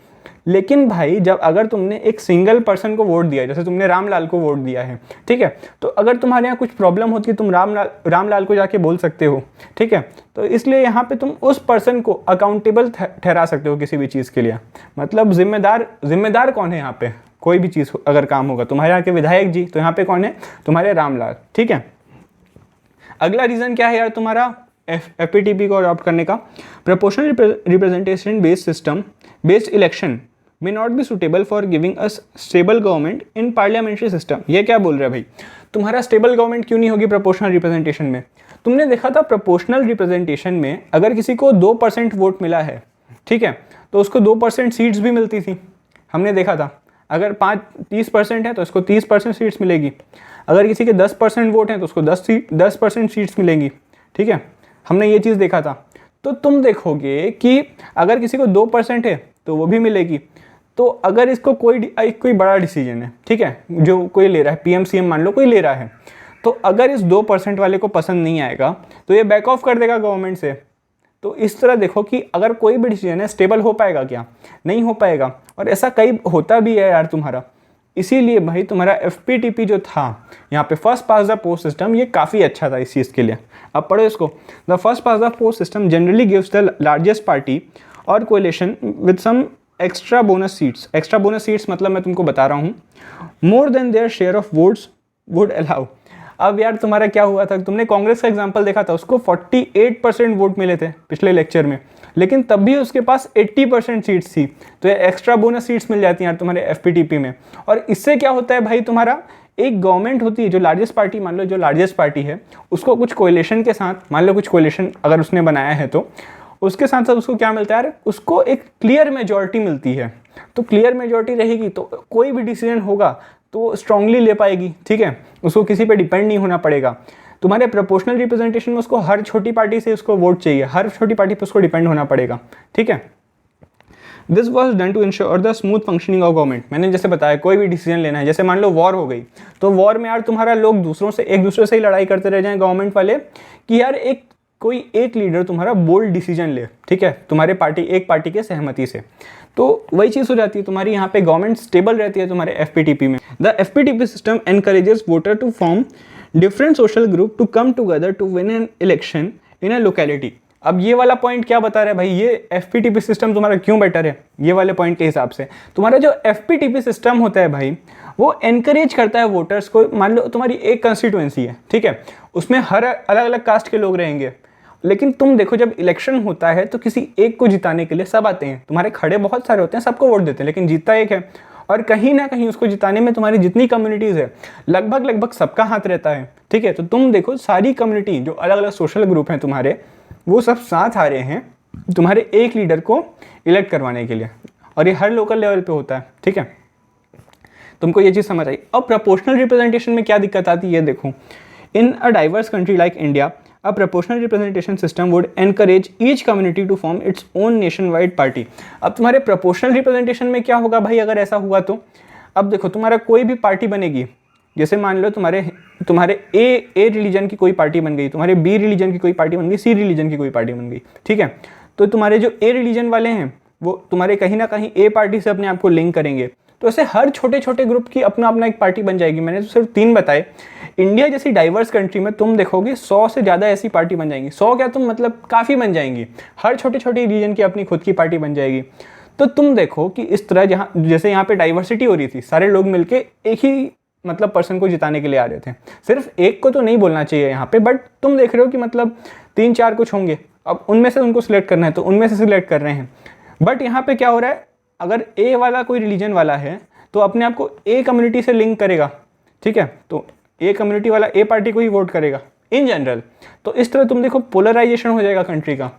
लेकिन भाई जब अगर तुमने एक सिंगल पर्सन को वोट दिया, जैसे तुमने रामलाल को वोट दिया है, ठीक है, तो अगर तुम्हारे यहाँ कुछ प्रॉब्लम होती है तुम रामलाल को जाके बोल सकते हो, ठीक है। तो इसलिए यहाँ पे तुम उस पर्सन को अकाउंटेबल ठहरा सकते हो किसी भी चीज़ के लिए। मतलब जिम्मेदार कौन है यहाँ पे, कोई भी चीज़ अगर काम होगा, तुम्हारे यहाँ के विधायक जी, तो यहाँ पे कौन है, तुम्हारे रामलाल, ठीक है। अगला रीज़न क्या है यार तुम्हारा FPTP को अडॉप्ट करने का, proportional representation based system based election may not be suitable for giving us stable government in parliamentary system। ये क्या बोल रहा है भाई, तुम्हारा स्टेबल गवर्नमेंट क्यों नहीं होगी प्रोपोर्शनल रिप्रेजेंटेशन में। तुमने देखा था प्रोपोर्शनल रिप्रेजेंटेशन में अगर किसी को 2% वोट मिला है, ठीक है, तो उसको 2% सीट्स भी मिलती थी, हमने देखा था। अगर 30% है तो उसको 30% सीट्स मिलेगी, अगर किसी के 10% वोट हैं तो उसको 10% सीट्स मिलेंगी, ठीक है, हमने ये चीज़ देखा था। तो तुम देखोगे कि अगर किसी को 2% है तो वो भी मिलेगी। तो अगर इसको कोई बड़ा डिसीजन है, ठीक है, जो कोई ले रहा है, PM CM मान लो कोई ले रहा है, तो अगर इस 2% वाले को पसंद नहीं आएगा तो ये बैक ऑफ कर देगा गवर्नमेंट से। तो इस तरह देखो कि अगर कोई भी डिसीजन है स्टेबल हो पाएगा क्या, नहीं हो पाएगा, और ऐसा कई होता भी है यार तुम्हारा। इसीलिए भाई तुम्हारा FPTP जो था यहाँ पे first past the post system, ये काफ़ी अच्छा था इस चीज़ के लिए। अब पढ़ो इसको, the first past the post system generally gives the largest party और coalition with some extra bonus seats मतलब मैं तुमको बता रहा हूँ, more than their share of votes would allow. अब यार तुम्हारा क्या हुआ था, तुमने कांग्रेस का एग्जांपल देखा था, उसको 48% वोट मिले थे पिछले लेक्चर में, लेकिन तब भी उसके पास 80% सीट्स थी। तो ये एक्स्ट्रा बोनस सीट्स मिल जाती हैं यार तुम्हारे FPTP में। और इससे क्या होता है भाई, तुम्हारा एक गवर्नमेंट होती है जो लार्जेस्ट पार्टी, मान लो जो लार्जेस्ट पार्टी है उसको कुछ कोएलिशन के साथ, मान लो कुछ कोएलिशन अगर उसने बनाया है तो उसके साथ साथ उसको क्या मिलता है यार, उसको एक क्लियर मेजॉरिटी मिलती है। तो क्लियर मेजॉरिटी रहेगी तो कोई भी डिसीजन होगा तो स्ट्रांगली ले पाएगी, ठीक है, उसको किसी पे डिपेंड नहीं होना पड़ेगा। तुम्हारे प्रोपोर्शनल रिप्रेजेंटेशन में उसको हर छोटी पार्टी से उसको वोट चाहिए, हर छोटी पार्टी पे उसको डिपेंड होना पड़ेगा, ठीक है। This was done to ensure the smooth functioning of government. मैंने जैसे बताया कोई भी डिसीजन लेना है, जैसे मान लो वॉर हो गई, तो वॉर में यार तुम्हारा लोग एक दूसरे से ही लड़ाई करते रह जाएं गवर्नमेंट वाले कि यार कोई एक लीडर तुम्हारा बोल्ड डिसीजन ले, ठीक है, तुम्हारे एक पार्टी के सहमति से, तो वही चीज़ हो जाती है तुम्हारी यहाँ पे गवर्नमेंट स्टेबल रहती है तुम्हारे FPTP में। The FPTP system encourages voter to form different social group to come together to win an election in a locality. अब ये वाला पॉइंट क्या बता रहा है भाई, ये FPTP सिस्टम तुम्हारा क्यों बेटर है, ये वाले पॉइंट के हिसाब से तुम्हारा जो FPTP सिस्टम होता है भाई वो एनकरेज करता है वोटर्स को। मान लो तुम्हारी एक कंस्टिट्यूएंसी है, ठीक है, उसमें हर अलग अलग कास्ट के लोग रहेंगे, लेकिन तुम देखो जब इलेक्शन होता है तो किसी एक को जिताने के लिए सब आते हैं, तुम्हारे खड़े बहुत सारे होते हैं, सबको वोट देते हैं, लेकिन जीतता एक है। और कहीं ना कहीं उसको जिताने में तुम्हारी जितनी कम्युनिटीज़ है लगभग सबका हाथ रहता है, ठीक है। तो तुम देखो सारी कम्युनिटी जो अलग अलग सोशल ग्रुप हैं तुम्हारे, वो सब साथ आ रहे हैं तुम्हारे एक लीडर को इलेक्ट करवाने के लिए, और ये हर लोकल लेवल पे होता है, ठीक है। तुमको ये चीज़ समझ आई। अब प्रोपोर्शनल रिप्रेजेंटेशन में क्या दिक्कत आती है, देखो, in a diverse country like India a proportional representation system would encourage each community to form its own nationwide party। अब तुम्हारे proportional representation में क्या होगा भाई अगर ऐसा हुआ तो, अब देखो तुम्हारा कोई भी पार्टी बनेगी, जैसे मान लो तुम्हारे ए रिलीजन की कोई पार्टी बन गई, तुम्हारे B रिलीजन की कोई पार्टी बन गई, C रिलीजन की कोई पार्टी बन गई, ठीक है। तो तुम्हारे जो ए रिलीजन वाले हैं वो तुम्हारे कहीं ना कहीं ए पार्टी से अपने आप को लिंक करेंगे। तो ऐसे हर छोटे छोटे ग्रुप की अपना अपना एक पार्टी बन जाएगी। मैंने तो सिर्फ 3 बताए। इंडिया जैसी डाइवर्स कंट्री में तुम देखोगे 100 से ज़्यादा ऐसी पार्टी बन जाएंगी। 100 क्या, तुम मतलब काफ़ी बन जाएंगी। हर छोटे छोटे रीजन की अपनी खुद की पार्टी बन जाएगी। तो तुम देखो कि इस तरह जहाँ जैसे यहाँ पे डाइवर्सिटी हो रही थी, सारे लोग मिलके एक ही मतलब पर्सन को जिताने के लिए आ रहे थे। सिर्फ एक को तो नहीं बोलना चाहिए यहाँ पे, बट तुम देख रहे हो कि मतलब 3-4 कुछ होंगे, अब उनमें से उनको सिलेक्ट करना है तो उनमें से सिलेक्ट कर रहे हैं। बट यहाँ पे क्या हो रहा है, अगर ए वाला कोई रिलीजन वाला है तो अपने आप को ए कम्युनिटी से लिंक करेगा, ठीक है, तो ए कम्युनिटी वाला ए पार्टी को ही वोट करेगा इन जनरल। तो इस तरह तुम देखो पोलराइजेशन हो जाएगा कंट्री का।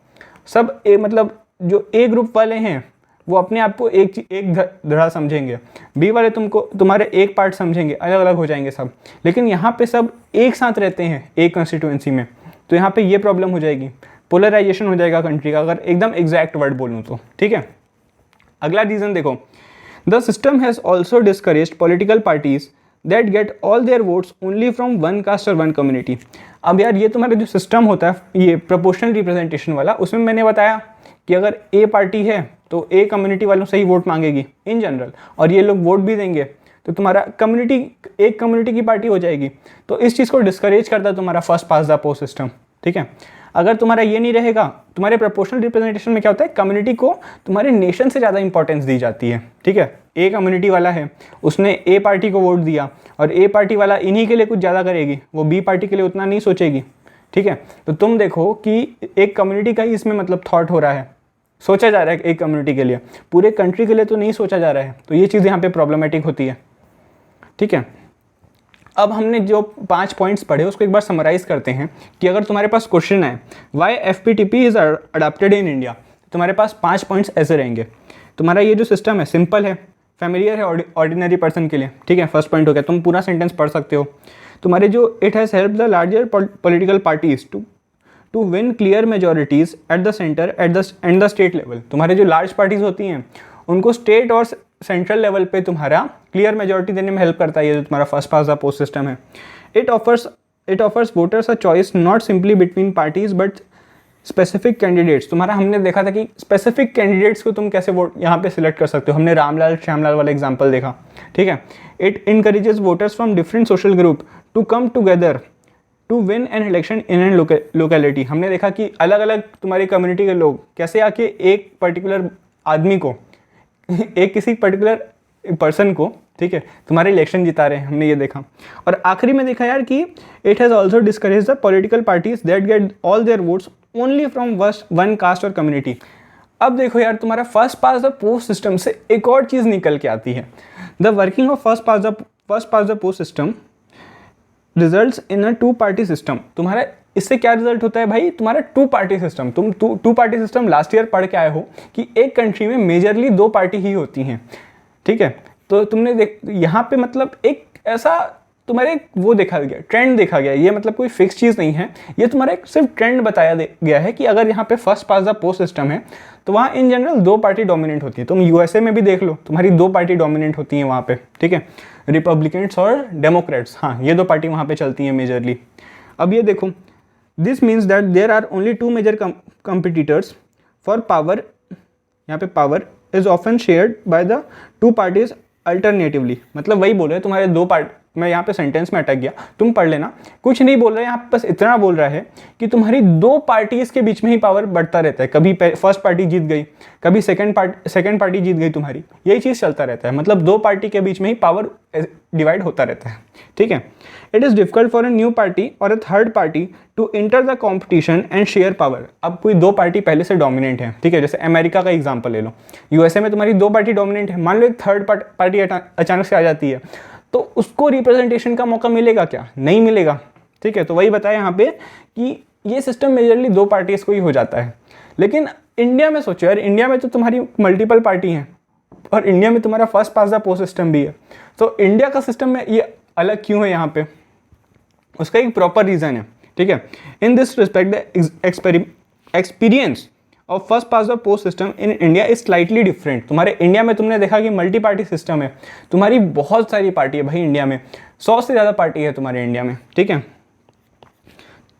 सब ए मतलब जो ए ग्रुप वाले हैं वो अपने आप को एक धड़ा समझेंगे, बी वाले तुमको तुम्हारे एक पार्ट समझेंगे, अलग अलग हो जाएंगे सब। लेकिन यहाँ पे सब एक साथ रहते हैं एक कंस्टिट्यूएंसी में, तो यहाँ पे ये प्रॉब्लम हो जाएगी, पोलराइजेशन हो जाएगा कंट्री का, अगर एकदम एग्जैक्ट वर्ड बोलूँ तो, ठीक है। अगला रीज़न देखो, the system has also discouraged political parties that get all there votes only from one cast और वन कम्युनिटी। अब यार ये तुम्हारा जो सिस्टम होता है ये प्रोपोर्शनल रिप्रेजेंटेशन वाला, उसमें मैंने बताया कि अगर ए पार्टी है तो ए कम्युनिटी वालों से ही वोट मांगेगी इन जनरल, और ये लोग वोट भी देंगे, तो तुम्हारा कम्युनिटी एक कम्युनिटी की पार्टी हो जाएगी। तो इस चीज़ को डिस्करेज करता है तुम्हारा first past the post system, ठीक है। अगर तुम्हारा ये नहीं रहेगा, तुम्हारे प्रोपोर्शनल रिप्रेजेंटेशन में क्या होता है, कम्युनिटी को तुम्हारे नेशन से ज़्यादा इंपॉर्टेंस दी जाती है, ठीक है। ए कम्युनिटी वाला है, उसने ए पार्टी को वोट दिया, और ए पार्टी वाला इन्हीं के लिए कुछ ज़्यादा करेगी, वो बी पार्टी के लिए उतना नहीं सोचेगी, ठीक है। तो तुम देखो कि एक कम्युनिटी का ही इसमें मतलब थॉट हो रहा है, सोचा जा रहा है एक कम्युनिटी के लिए, पूरे कंट्री के लिए तो नहीं सोचा जा रहा है। तो ये चीज़ यहाँ पे प्रॉब्लमेटिक होती है, ठीक है। अब हमने जो 5 पॉइंट्स पढ़े उसको एक बार समराइज करते हैं कि अगर तुम्हारे पास क्वेश्चन है why FPTP is adopted in India, तुम्हारे पास 5 पॉइंट्स ऐसे रहेंगे। तुम्हारा ये जो सिस्टम है सिंपल है, फेमिलियर है ऑर्डिनरी पर्सन के लिए, ठीक है, फर्स्ट पॉइंट हो गया, तुम पूरा सेंटेंस पढ़ सकते हो। तुम्हारे जो it has help the larger political parties to win clear majorities at the centre and the state level. तुम्हारे जो लार्ज पार्टीज होती हैं उनको स्टेट और सेंट्रल लेवल पे तुम्हारा क्लियर मेजोरिटी देने में हेल्प करता है ये जो तुम्हारा first past the post system है। It offers voters a choice not simply between parties but specific candidates. तुम्हारा हमने देखा था कि स्पेसिफिक कैंडिडेट्स को तुम कैसे वोट यहाँ पे सिलेक्ट कर सकते हो, हमने रामलाल श्यामलाल वाला एग्जाम्पल देखा, ठीक है। It encourages voters from different social group to come together to win an election in an locality. हमने देखा कि अलग अलग तुम्हारी कम्युनिटी के लोग कैसे आके एक पर्टिकुलर आदमी को एक किसी पर्टिकुलर पर्सन को, ठीक है, तुम्हारे इलेक्शन जिता रहे हैं, हमने ये देखा। और आखिरी में देखा यार कि it has also discourage the political parties that get all there votes only from one cast और कम्युनिटी। अब देखो यार तुम्हारा first past the post system से एक और चीज़ निकल के आती है। The working of first past the post system results in a 2 party system. तुम्हारा इससे क्या रिजल्ट होता है भाई, तुम्हारा 2 पार्टी सिस्टम। तुम 2 पार्टी सिस्टम लास्ट ईयर पढ़ के आए हो कि एक कंट्री में मेजरली 2 पार्टी ही होती हैं, ठीक है। तो तुमने यहाँ पे मतलब एक ऐसा तुम्हारे वो देखा गया, ट्रेंड देखा गया, ये मतलब कोई फिक्स चीज़ नहीं है, ये तुम्हारा एक सिर्फ ट्रेंड बताया गया है कि अगर यहाँ पे first past the post system है तो वहाँ इन जनरल 2 पार्टी डोमिनेंट होती है। तुम USA में भी देख लो, तुम्हारी 2 पार्टी डोमिनेंट होती हैं वहाँ पे, ठीक है, रिपब्लिकन्स और डेमोक्रेट्स, हाँ ये 2 पार्टी वहाँ पे चलती हैं मेजरली। अब ये देखो, this means that there are only 2 major competitors for power. यहाँ पे power is often shared by the 2 parties alternatively. मतलब वही बोल रहे हैं तुम्हारे 2 पार्ट, मैं यहाँ पे सेंटेंस में अटक गया, तुम पढ़ लेना, कुछ नहीं बोल रहा है यहाँ पे, बस इतना बोल रहा है कि तुम्हारी 2 पार्टीज के बीच में ही पावर बढ़ता रहता है। कभी फर्स्ट पार्टी जीत गई, कभी सेकंड पार्टी जीत गई तुम्हारी, यही चीज़ चलता रहता है। मतलब 2 पार्टी के बीच में ही पावर डिवाइड होता रहता है, ठीक है। It is difficult for a new party और a third party to enter the competition and share power. अब कोई 2 पार्टी पहले से डोमिनेंट है, ठीक है, जैसे अमेरिका का एग्जाम्पल ले लो, USA में तुम्हारी 2 पार्टी डोमिनेंट है, मान लो एक थर्ड पार्टी अचानक से आ जाती है, तो उसको रिप्रेजेंटेशन का मौका मिलेगा क्या, नहीं मिलेगा, ठीक है। तो वही बताया यहाँ पे कि ये सिस्टम मेजरली 2 पार्टीज को ही हो जाता है। लेकिन इंडिया में सोचो यार, इंडिया में तो तुम्हारी मल्टीपल पार्टी हैं और इंडिया में तुम्हारा first past the post system भी है। तो इंडिया का सिस्टम में ये अलग क्यों है यहाँ पे, उसका एक प्रॉपर रीज़न है, ठीक है। In this respect the experience और first past the post system in India is slightly different. तुम्हारे इंडिया में तुमने देखा कि मल्टी पार्टी सिस्टम है, तुम्हारी बहुत सारी पार्टी है भाई इंडिया में, 100 से ज़्यादा पार्टी है तुम्हारे इंडिया में, ठीक है।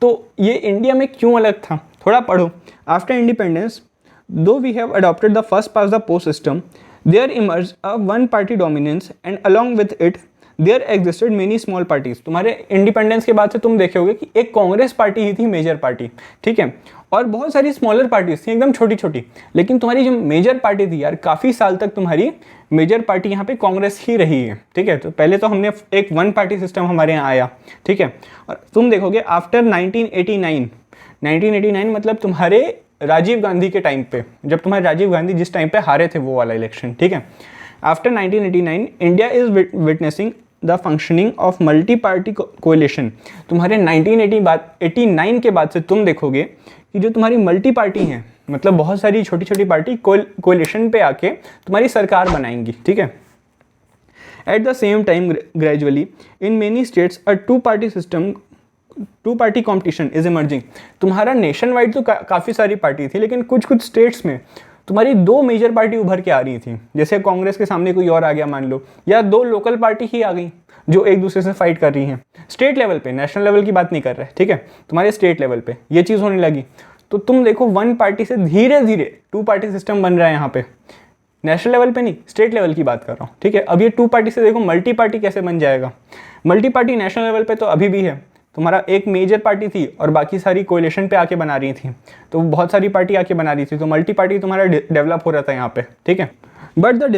तो ये इंडिया में क्यों अलग था, थोड़ा पढ़ो। After independence Though we have adopted the first past the post system, there emerged a one party dominance and along with it there existed many small parties. तुम्हारे इंडिपेंडेंस के बाद से तुम देखे होगे कि एक कांग्रेस पार्टी ही थी मेजर पार्टी, ठीक है, और बहुत सारी स्मॉलर पार्टीज थी एकदम छोटी छोटी, लेकिन तुम्हारी जो मेजर पार्टी थी यार काफ़ी साल तक तुम्हारी मेजर पार्टी यहाँ पे कांग्रेस ही रही है, ठीक है। तो पहले तो हमने एक वन पार्टी सिस्टम हमारे यहाँ आया, ठीक है, और तुम देखोगे आफ्टर 1989 मतलब तुम्हारे राजीव गांधी के टाइम पे, जब तुम्हारे राजीव गांधी जिस टाइम पे हारे थे वो वाला इलेक्शन, ठीक है, after 1989 India is witnessing the functioning of multi party coalition. तुम्हारे 1989 के बाद से तुम देखोगे कि जो तुम्हारी मल्टी पार्टी हैं, मतलब बहुत सारी छोटी छोटी पार्टी कोएलिशन पे आके तुम्हारी सरकार बनाएंगी, ठीक है। At the same time gradually in many states a two party competition is emerging. तुम्हारा नेशन वाइड तो काफ़ी सारी पार्टी थी, लेकिन कुछ कुछ स्टेट्स में तुम्हारी दो मेजर पार्टी उभर के आ रही थी, जैसे कांग्रेस के सामने कोई और आ गया मान लो, या दो लोकल पार्टी ही आ गई जो एक दूसरे से फाइट कर रही हैं स्टेट लेवल पे, नेशनल लेवल की बात नहीं कर रहे, ठीक है, तुम्हारे स्टेट लेवल पे ये चीज़ होने लगी। तो तुम देखो वन पार्टी से धीरे धीरे टू पार्टी सिस्टम बन रहा है यहाँ पे, नेशनल लेवल पे नहीं स्टेट लेवल की बात कर रहा हूँ, ठीक है। अब ये टू पार्टी से देखो मल्टी पार्टी कैसे बन जाएगा। मल्टी पार्टी नेशनल लेवल पे तो अभी भी है, तुम्हारा एक मेजर पार्टी थी और बाकी सारी कोएलिशन पे आके बना रही थी, तो बहुत सारी पार्टी आके बना रही थी, तो मल्टी पार्टी तुम्हारा डेवलप हो रहा था यहाँ पे, ठीक है। But the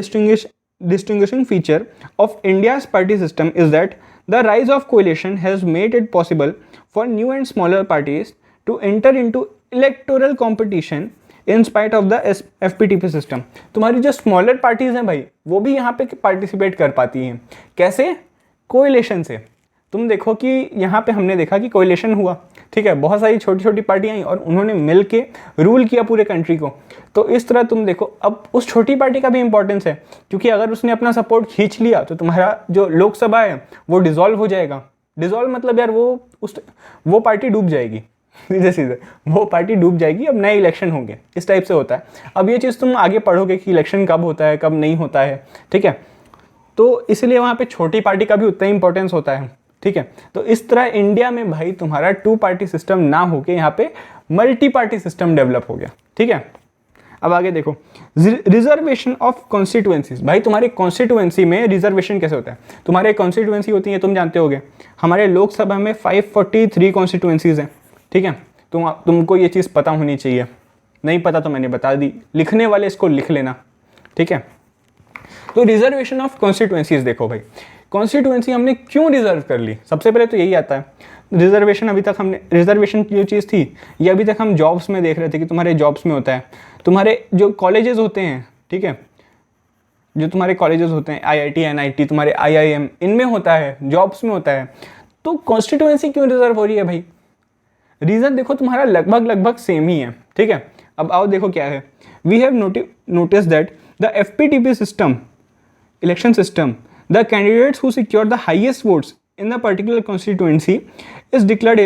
distinguishing feature of India's party system is that the rise of coalition has made it possible for new and smaller parties to enter into electoral competition in spite of the FPTP system। तुम्हारी जो smaller parties हैं भाई वो भी यहाँ पे participate कर पाती हैं, कैसे? कोएलिशन से। तुम देखो कि यहाँ पे हमने देखा कि कोएलिशन हुआ, ठीक है, बहुत सारी छोटी छोटी पार्टियाँ आई और उन्होंने मिल के रूल किया पूरे कंट्री को। तो इस तरह तुम देखो अब उस छोटी पार्टी का भी इंपॉर्टेंस है, क्योंकि अगर उसने अपना सपोर्ट खींच लिया तो तुम्हारा जो लोकसभा है वो डिसॉल्व हो जाएगा। डिसॉल्व मतलब यार वो पार्टी डूब जाएगी, सीधे सीधे वो पार्टी डूब जाएगी, अब नए इलेक्शन होंगे, इस टाइप से होता है। अब ये चीज़ तुम आगे पढ़ोगे कि इलेक्शन कब होता है कब नहीं होता है, ठीक है, तो इसलिए वहाँ पे छोटी पार्टी का भी उतना ही इंपॉर्टेंस होता है, ठीक है। तो इस तरह इंडिया में भाई तुम्हारा टू पार्टी सिस्टम ना होके यहाँ पे मल्टी पार्टी सिस्टम डेवलप हो गया, ठीक है। अब आगे देखो रिजर्वेशन ऑफ कॉन्स्टिट्यूएंसीज। भाई तुम्हारी कॉन्स्टिट्यूएंसी में रिजर्वेशन कैसे होता है? तुम्हारे कॉन्स्टिट्यूएंसी होती है, तुम जानते होगे हमारे लोकसभा में 543 कॉन्स्टिट्यूएंसीज हैं, ठीक है। तुमको ये चीज़ पता होनी चाहिए, नहीं पता तो मैंने बता दी, लिखने वाले इसको लिख लेना, ठीक है। तो रिजर्वेशन ऑफ कॉन्स्टिट्यूएंसीज देखो भाई, कॉन्स्टिट्यूएंसी हमने क्यों रिजर्व कर ली? सबसे पहले तो यही आता है रिजर्वेशन। अभी तक हमने रिजर्वेशन जो चीज़ थी ये अभी तक हम जॉब्स में देख रहे थे कि तुम्हारे जॉब्स में होता है, तुम्हारे जो कॉलेजेस होते हैं, ठीक है, जो तुम्हारे कॉलेजेस होते हैं IIT NIT तुम्हारे IIM इनमें होता है, जॉब्स में होता है। तो कॉन्स्टिट्यूएंसी क्यों रिजर्व हो रही है भाई? रीज़न देखो तुम्हारा लगभग सेम ही है, ठीक है। अब आओ देखो क्या है, we have notice that the FPTP system election system the candidates who secure the highest votes in the particular constituency is declared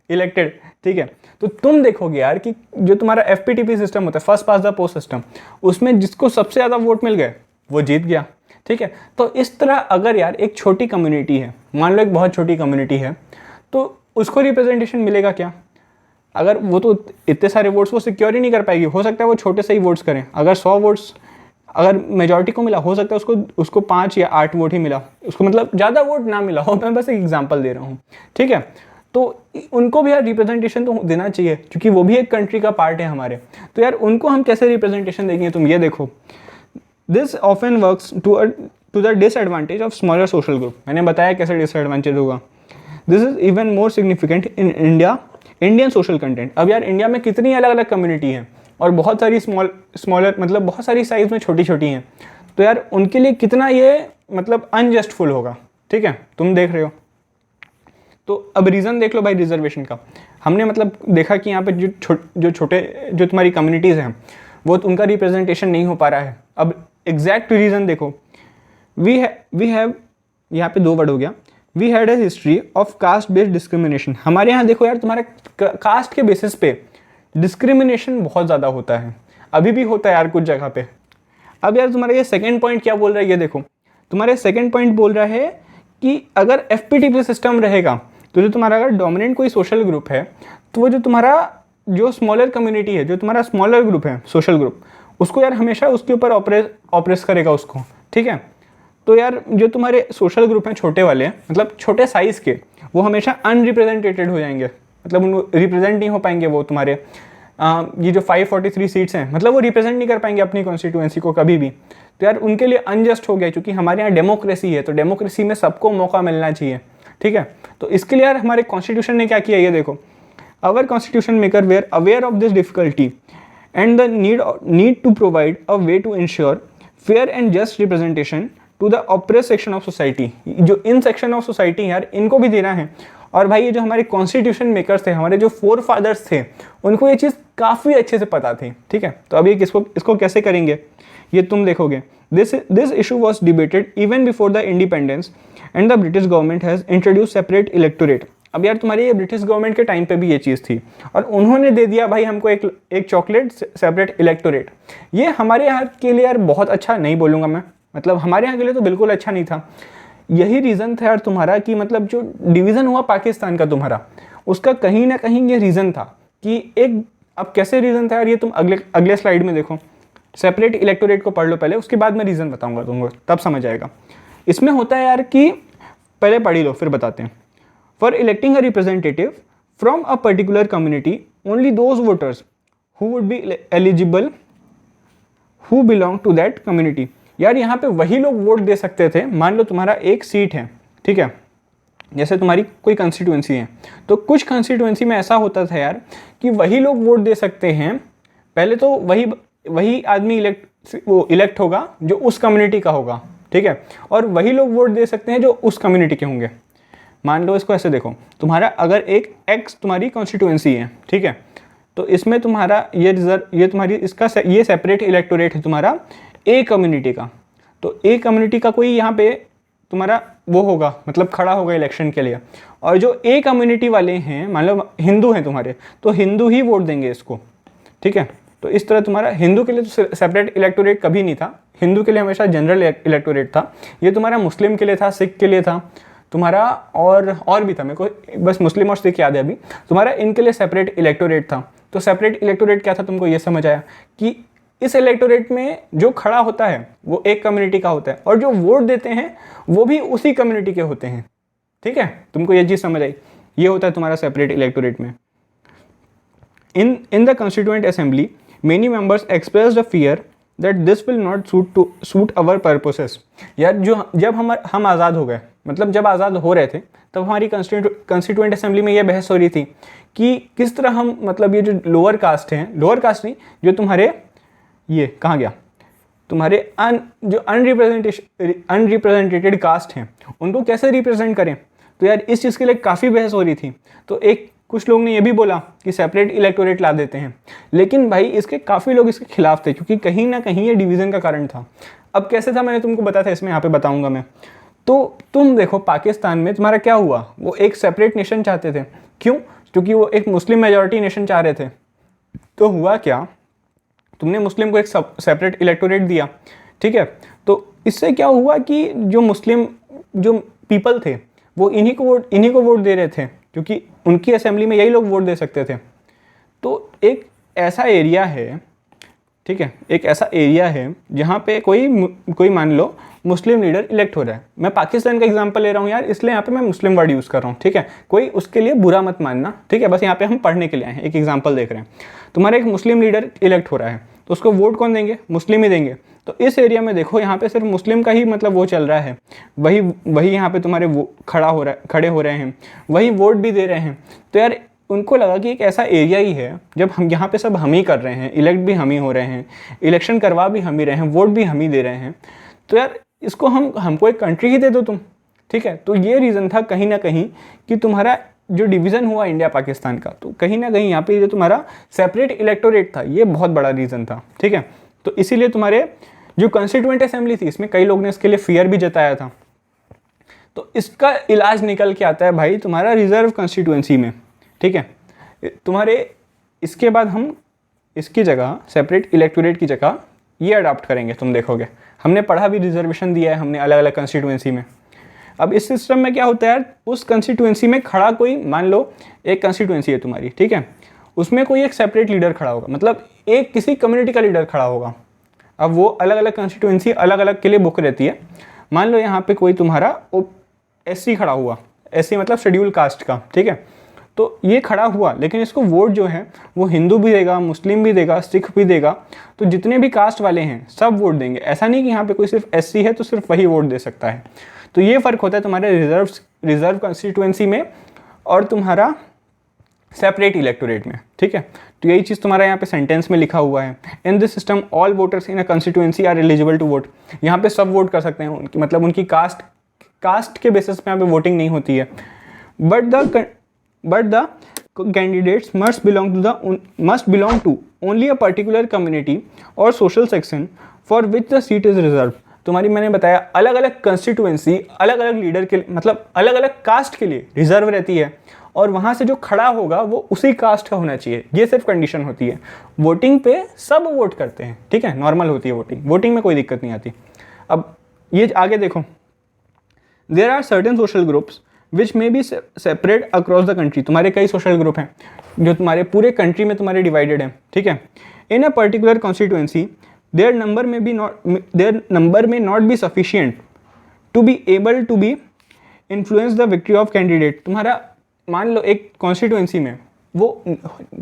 elected, ठीक है। तो तुम देखोगे यार कि जो तुम्हारा FPTP सिस्टम होता है, first past the post system, उसमें जिसको सबसे ज़्यादा वोट मिल गए वो जीत गया, ठीक है। तो इस तरह अगर यार एक छोटी कम्युनिटी है, मान लो एक बहुत छोटी कम्युनिटी है, तो उसको रिप्रेजेंटेशन मिलेगा क्या? अगर वो तो इतने सारे वोट्स वो सिक्योर ही नहीं कर पाएगी, हो सकता है वो छोटे से ही वोट्स करें। अगर 100 वोट्स अगर मेजॉरिटी को मिला, हो सकता है उसको 5 या 8 वोट ही मिला, उसको मतलब ज़्यादा वोट ना मिला हो, मैं बस एक एग्जांपल दे रहा हूँ, ठीक है। तो उनको भी यार रिप्रेजेंटेशन तो देना चाहिए, क्योंकि वो भी एक कंट्री का पार्ट है हमारे। तो यार उनको हम कैसे रिप्रेजेंटेशन देंगे? तुम ये देखो, this often works to the disadvantage of smaller social group. मैंने बताया कैसे डिसएडवांटेज होगा। This is even more significant in Indian social content. अब यार इंडिया में कितनी अलग अलग कम्युनिटी हैं और बहुत सारी स्मॉलर मतलब बहुत सारी साइज़ में छोटी छोटी हैं, तो यार उनके लिए कितना ये मतलब अनजस्टफुल होगा, ठीक है, तुम देख रहे हो। तो अब रीज़न देख लो भाई रिजर्वेशन का। हमने मतलब देखा कि यहाँ पे जो तुम्हारी कम्युनिटीज़ हैं वो उनका रिप्रेजेंटेशन नहीं हो पा रहा है। अब एग्जैक्ट रीज़न देखो, वी हैव यहाँ पे 2 वर्ड हो गया, we had a history of caste based discrimination. हमारे यहाँ देखो यार तुम्हारे कास्ट के बेसिस पे डिस्क्रिमिनेशन बहुत ज़्यादा होता है, अभी भी होता है यार कुछ जगह पे। अब यार तुम्हारा ये सेकंड पॉइंट क्या बोल रहा है, ये देखो तुम्हारे सेकंड पॉइंट बोल रहा है कि अगर FPTP सिस्टम रहेगा तो जो तुम्हारा अगर डोमिनेंट कोई सोशल ग्रुप है तो वो जो तुम्हारा जो स्मॉलर कम्युनिटी है, जो तुम्हारा स्मॉलर ग्रुप है, सोशल ग्रुप, उसको यार हमेशा उसके ऊपर ऑपरेस करेगा उसको, ठीक है। तो यार जो तुम्हारे सोशल ग्रुप हैं छोटे वाले, मतलब छोटे साइज़ के, वो हमेशा अनरिप्रेजेंटेटेड हो जाएंगे, मतलब उनको रिप्रेजेंट नहीं हो पाएंगे वो तुम्हारे ये जो 543 सीट्स हैं, मतलब वो रिप्रेजेंट नहीं कर पाएंगे अपनी कॉन्स्टिट्यूएंसी को कभी भी। तो यार उनके लिए अनजस्ट हो गया, क्योंकि हमारे यहाँ डेमोक्रेसी है, तो डेमोक्रेसी में सबको मौका मिलना चाहिए, ठीक है। तो इसके लिए यार हमारे कॉन्स्टिट्यूशन ने क्या किया, ये देखो, our constitution maker were aware of this difficulty and the need to provide a way to ensure fair and just representation to the oppress section of society. जो इन सेक्शन ऑफ सोसाइटी यार, इनको भी देना है। और भाई ये जो हमारे कॉन्स्टिट्यूशन मेकर्स थे, हमारे जो फोर फादर्स थे, उनको ये चीज़ काफ़ी अच्छे से पता थी, ठीक है। तो अब ये इसको कैसे करेंगे, ये तुम देखोगे। This issue was debated even before the independence and the British government has introduce separate electorate. अब यार तुम्हारी ये ब्रिटिश गवर्नमेंट के टाइम पे भी ये चीज़ थी, और उन्होंने दे दिया भाई हमको एक चॉकलेट सेपरेट इलेक्टोरेट। ये हमारे यहाँ के लिए यार बहुत अच्छा नहीं बोलूँगा मैं, मतलब हमारे यहाँ के लिए तो बिल्कुल अच्छा नहीं था। यही रीज़न था यार तुम्हारा कि मतलब जो डिवीज़न हुआ पाकिस्तान का तुम्हारा, उसका कहीं ना कहीं ये रीज़न था कि एक, अब कैसे रीज़न था यार, ये तुम अगले स्लाइड में देखो। सेपरेट इलेक्टोरेट को पढ़ लो पहले, उसके बाद मैं रीज़न बताऊंगा तुमको, तब समझ आएगा। इसमें होता है यार कि पहले पढ़ ही लो फिर बताते हैं। For electing a representative from a particular community only those voters who would be eligible who belong to that community. यार यहाँ पे वही लोग वोट दे सकते थे। मान लो तुम्हारा एक सीट है, ठीक है, जैसे तुम्हारी कोई कंस्टिट्यूएंसी है, तो कुछ कंस्टिट्यूएंसी में ऐसा होता था यार कि वही लोग वोट दे सकते हैं। पहले तो वही आदमी इलेक्ट होगा जो उस कम्युनिटी का होगा, ठीक है, और वही लोग वोट दे सकते हैं जो उस कम्युनिटी के होंगे। मान लो इसको ऐसे देखो, तुम्हारा अगर एक एक्स तुम्हारी कॉन्स्टिट्यूएंसी है, ठीक है, तो इसमें तुम्हारा ये तुम्हारी ये सेपरेट इलेक्टोरेट है तुम्हारा ए कम्युनिटी का। तो ए कम्युनिटी का कोई यहाँ पे तुम्हारा वो होगा, मतलब खड़ा होगा इलेक्शन के लिए, और जो ए कम्युनिटी वाले हैं, मान लो हिंदू हैं तुम्हारे, तो हिंदू ही वोट देंगे इसको, ठीक है। तो इस तरह तुम्हारा हिंदू के लिए तो सेपरेट इलेक्टोरेट कभी नहीं था, हिंदू के लिए हमेशा जनरल इलेक्टोरेट था। ये तुम्हारा मुस्लिम के लिए था, सिख के लिए था तुम्हारा, और भी था, मेरे को बस मुस्लिम और सिख याद है अभी, तुम्हारा इनके लिए सेपरेट इलेक्टोरेट था। तो सेपरेट इलेक्टोरेट क्या था, तुमको ये समझ आया कि इस इलेक्टोरेट में जो खड़ा होता है वो एक कम्युनिटी का होता है, और जो वोट देते हैं वो भी उसी कम्युनिटी के होते हैं, ठीक है। तुमको ये चीज़ समझ आई, ये होता है तुम्हारा सेपरेट इलेक्टोरेट में। In the constituent assembly many members express the fear that this will not suit our purposes. यार जब हम आज़ाद हो गए, मतलब जब आज़ाद हो रहे थे, तब हमारी कॉन्स्टिट्यूएंट असेंबली में ये बहस हो रही थी कि किस तरह हम, मतलब ये जो लोअर कास्ट हैं, लोअर कास्ट नहीं, जो तुम्हारे ये कहाँ गया, तुम्हारे जो अनरिप्रेजेंटेटेड कास्ट हैं, उनको कैसे रिप्रेजेंट करें। तो यार इस चीज़ के लिए काफ़ी बहस हो रही थी। तो कुछ लोग ने ये भी बोला कि सेपरेट इलेक्टोरेट ला देते हैं, लेकिन भाई इसके काफ़ी लोग इसके खिलाफ थे, क्योंकि कहीं ना कहीं ये डिवीज़न का कारण था। अब कैसे था मैंने तुमको बताया था, इसमें यहाँ पे बताऊँगा मैं। तो तुम देखो पाकिस्तान में तुम्हारा क्या हुआ, वो एक सेपरेट नेशन चाहते थे। क्यों? क्योंकि वो एक मुस्लिम मेजॉरिटी नेशन चाह रहे थे। तो हुआ क्या, तुमने मुस्लिम को एक सेपरेट इलेक्टोरेट दिया, ठीक है। तो इससे क्या हुआ कि जो मुस्लिम जो पीपल थे वो इन्हीं को वोट दे रहे थे, क्योंकि उनकी असेंबली में यही लोग वोट दे सकते थे। तो एक ऐसा एरिया है, ठीक है, एक ऐसा एरिया है जहाँ पे कोई मान लो मुस्लिम लीडर इलेक्ट हो रहा है। मैं पाकिस्तान का एग्जांपल ले रहा हूँ यार, इसलिए यहाँ पे मैं मुस्लिम वर्ड यूज़ कर रहा हूँ, ठीक है। कोई उसके लिए बुरा मत मानना, ठीक है, बस यहाँ पे हम पढ़ने के लिए आए हैं, एक एग्जांपल देख रहे हैं। तुम्हारा एक मुस्लिम लीडर इलेक्ट हो रहा है, तो उसको वोट कौन देंगे, मुस्लिम ही देंगे। तो इस एरिया में देखो यहाँ पे सिर्फ मुस्लिम का ही मतलब वो चल रहा है, वही यहाँ पे तुम्हारे वो खड़े हो रहे हैं, वही वोट भी दे रहे हैं। तो यार उनको लगा कि एक ऐसा एरिया ही है जब हम यहाँ पे सब हम ही कर रहे हैं, इलेक्ट भी हम ही हो रहे हैं, इलेक्शन करवा भी हम ही रहे हैं, वोट भी हम ही दे रहे हैं, तो यार इसको हमको एक कंट्री ही दे दो तुम, ठीक है। तो ये रीज़न था कहीं ना कहीं कि तुम्हारा जो डिवीज़न हुआ इंडिया पाकिस्तान का, तो कहीं ना कहीं यहाँ पे जो तुम्हारा सेपरेट इलेक्टोरेट था, ये बहुत बड़ा रीज़न था, ठीक है। तो इसीलिए तुम्हारे जो कॉन्स्टिट्यूएंट असेंबली थी, इसमें कई लोग ने इसके लिए फियर भी जताया था। तो इसका इलाज निकल के आता है भाई तुम्हारा रिजर्व कॉन्स्टिट्यूएंसी में, ठीक है। तुम्हारे इसके बाद हम इसकी जगह सेपरेट इलेक्टोरेट की जगह ये अडॉप्ट करेंगे, तुम देखोगे। हमने पढ़ा भी, रिजर्वेशन दिया है हमने अलग अलग कंस्टिट्यूएंसी में। अब इस सिस्टम में क्या होता है यार, उस कंस्टिट्यूएंसी में खड़ा कोई, मान लो एक कंस्टिट्यूएंसी है तुम्हारी, ठीक है, उसमें कोई एक सेपरेट लीडर खड़ा होगा, मतलब एक किसी कम्युनिटी का लीडर खड़ा होगा। अब वो अलग अलग कंस्टिट्यूएंसी अलग अलग के लिए बुक रहती है। मान लो यहाँ पे कोई तुम्हारा SC खड़ा हुआ, SC मतलब शेड्यूल कास्ट का, ठीक है। तो ये खड़ा हुआ, लेकिन इसको वोट जो है वो हिंदू भी देगा, मुस्लिम भी देगा, सिख भी देगा, तो जितने भी कास्ट वाले हैं सब वोट देंगे। ऐसा नहीं कि यहाँ पे कोई सिर्फ SC है तो सिर्फ वही वोट दे सकता है। तो ये फ़र्क होता है तुम्हारे रिजर्व कंस्टिट्यूएंसी में और तुम्हारा सेपरेट इलेक्टोरेट में, ठीक है। तो यही चीज़ तुम्हारा यहाँ पे सेंटेंस में लिखा हुआ है, in this system all voters in a constituency are eligible to vote. यहाँ पे सब वोट कर सकते हैं, उनकी मतलब उनकी कास्ट के बेसिस पे यहाँ पे वोटिंग नहीं होती है। But the candidates must belong to only a particular community और social section for which the seat is reserve. तुम्हारी मैंने बताया अलग अलग कंस्टिट्यूएंसी अलग अलग लीडर के मतलब अलग अलग कास्ट के लिए रिजर्व रहती है, और वहाँ से जो खड़ा होगा वो उसी कास्ट का होना चाहिए। ये सिर्फ कंडीशन होती है। वोटिंग पे सब वोट करते हैं, ठीक है, नॉर्मल होती है वोटिंग में कोई दिक्कत नहीं आती। अब ये आगे देखो, there are certain social groups which may be separate across the country. तुम्हारे कई सोशल ग्रुप हैं जो तुम्हारे पूरे कंट्री में तुम्हारे डिवाइडेड हैं, ठीक है। In a particular constituency their number may not be sufficient to be able to be influence the victory of candidate. तुम्हारा मान लो एक कॉन्स्टिट्यूएंसी में, वो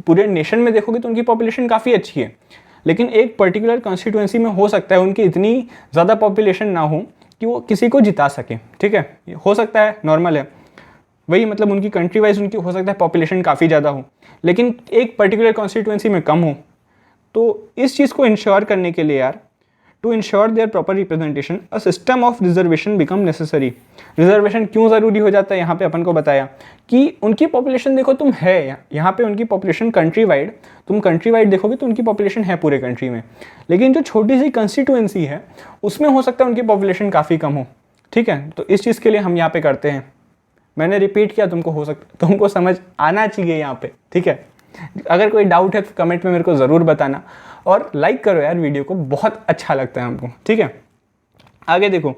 पूरे नेशन में देखोगे तो उनकी पॉपुलेशन काफ़ी अच्छी है, लेकिन एक पर्टिकुलर कॉन्स्टिट्यूएंसी में हो सकता है उनकी इतनी ज़्यादा पॉपुलेशन ना हो कि वो किसी को जिता सके, ठीक है। हो सकता है, नॉर्मल है, वही मतलब उनकी कंट्री वाइज उनकी हो सकता है पॉपुलेशन काफ़ी ज़्यादा हो, लेकिन एक पर्टिकुलर कॉन्स्टिट्यूएंसी में कम हो। तो इस चीज़ को इंश्योर करने के लिए यार, to ensure their proper representation a system of reservation become necessary. Reservation क्यों ज़रूरी हो जाता है, यहाँ पे अपन को बताया कि उनकी पॉपुलेशन देखो तुम है यहाँ पे उनकी पॉपुलेशन कंट्री वाइड, तुम कंट्री वाइड देखोगे तो उनकी पॉपुलेशन है पूरे कंट्री में, लेकिन जो छोटी सी कंस्टिट्यूएंसी है उसमें हो सकता है उनकी पॉपुलेशन काफ़ी कम हो, ठीक है। तो इस चीज़ के लिए हम यहाँ पे करते हैं। मैंने रिपीट किया, तुमको समझ आना चाहिए यहाँ पे, ठीक है। अगर कोई डाउट है तो कमेंट में मेरे को ज़रूर बताना, और लाइक करो यार वीडियो को, बहुत अच्छा लगता है हमको, ठीक है। आगे देखो,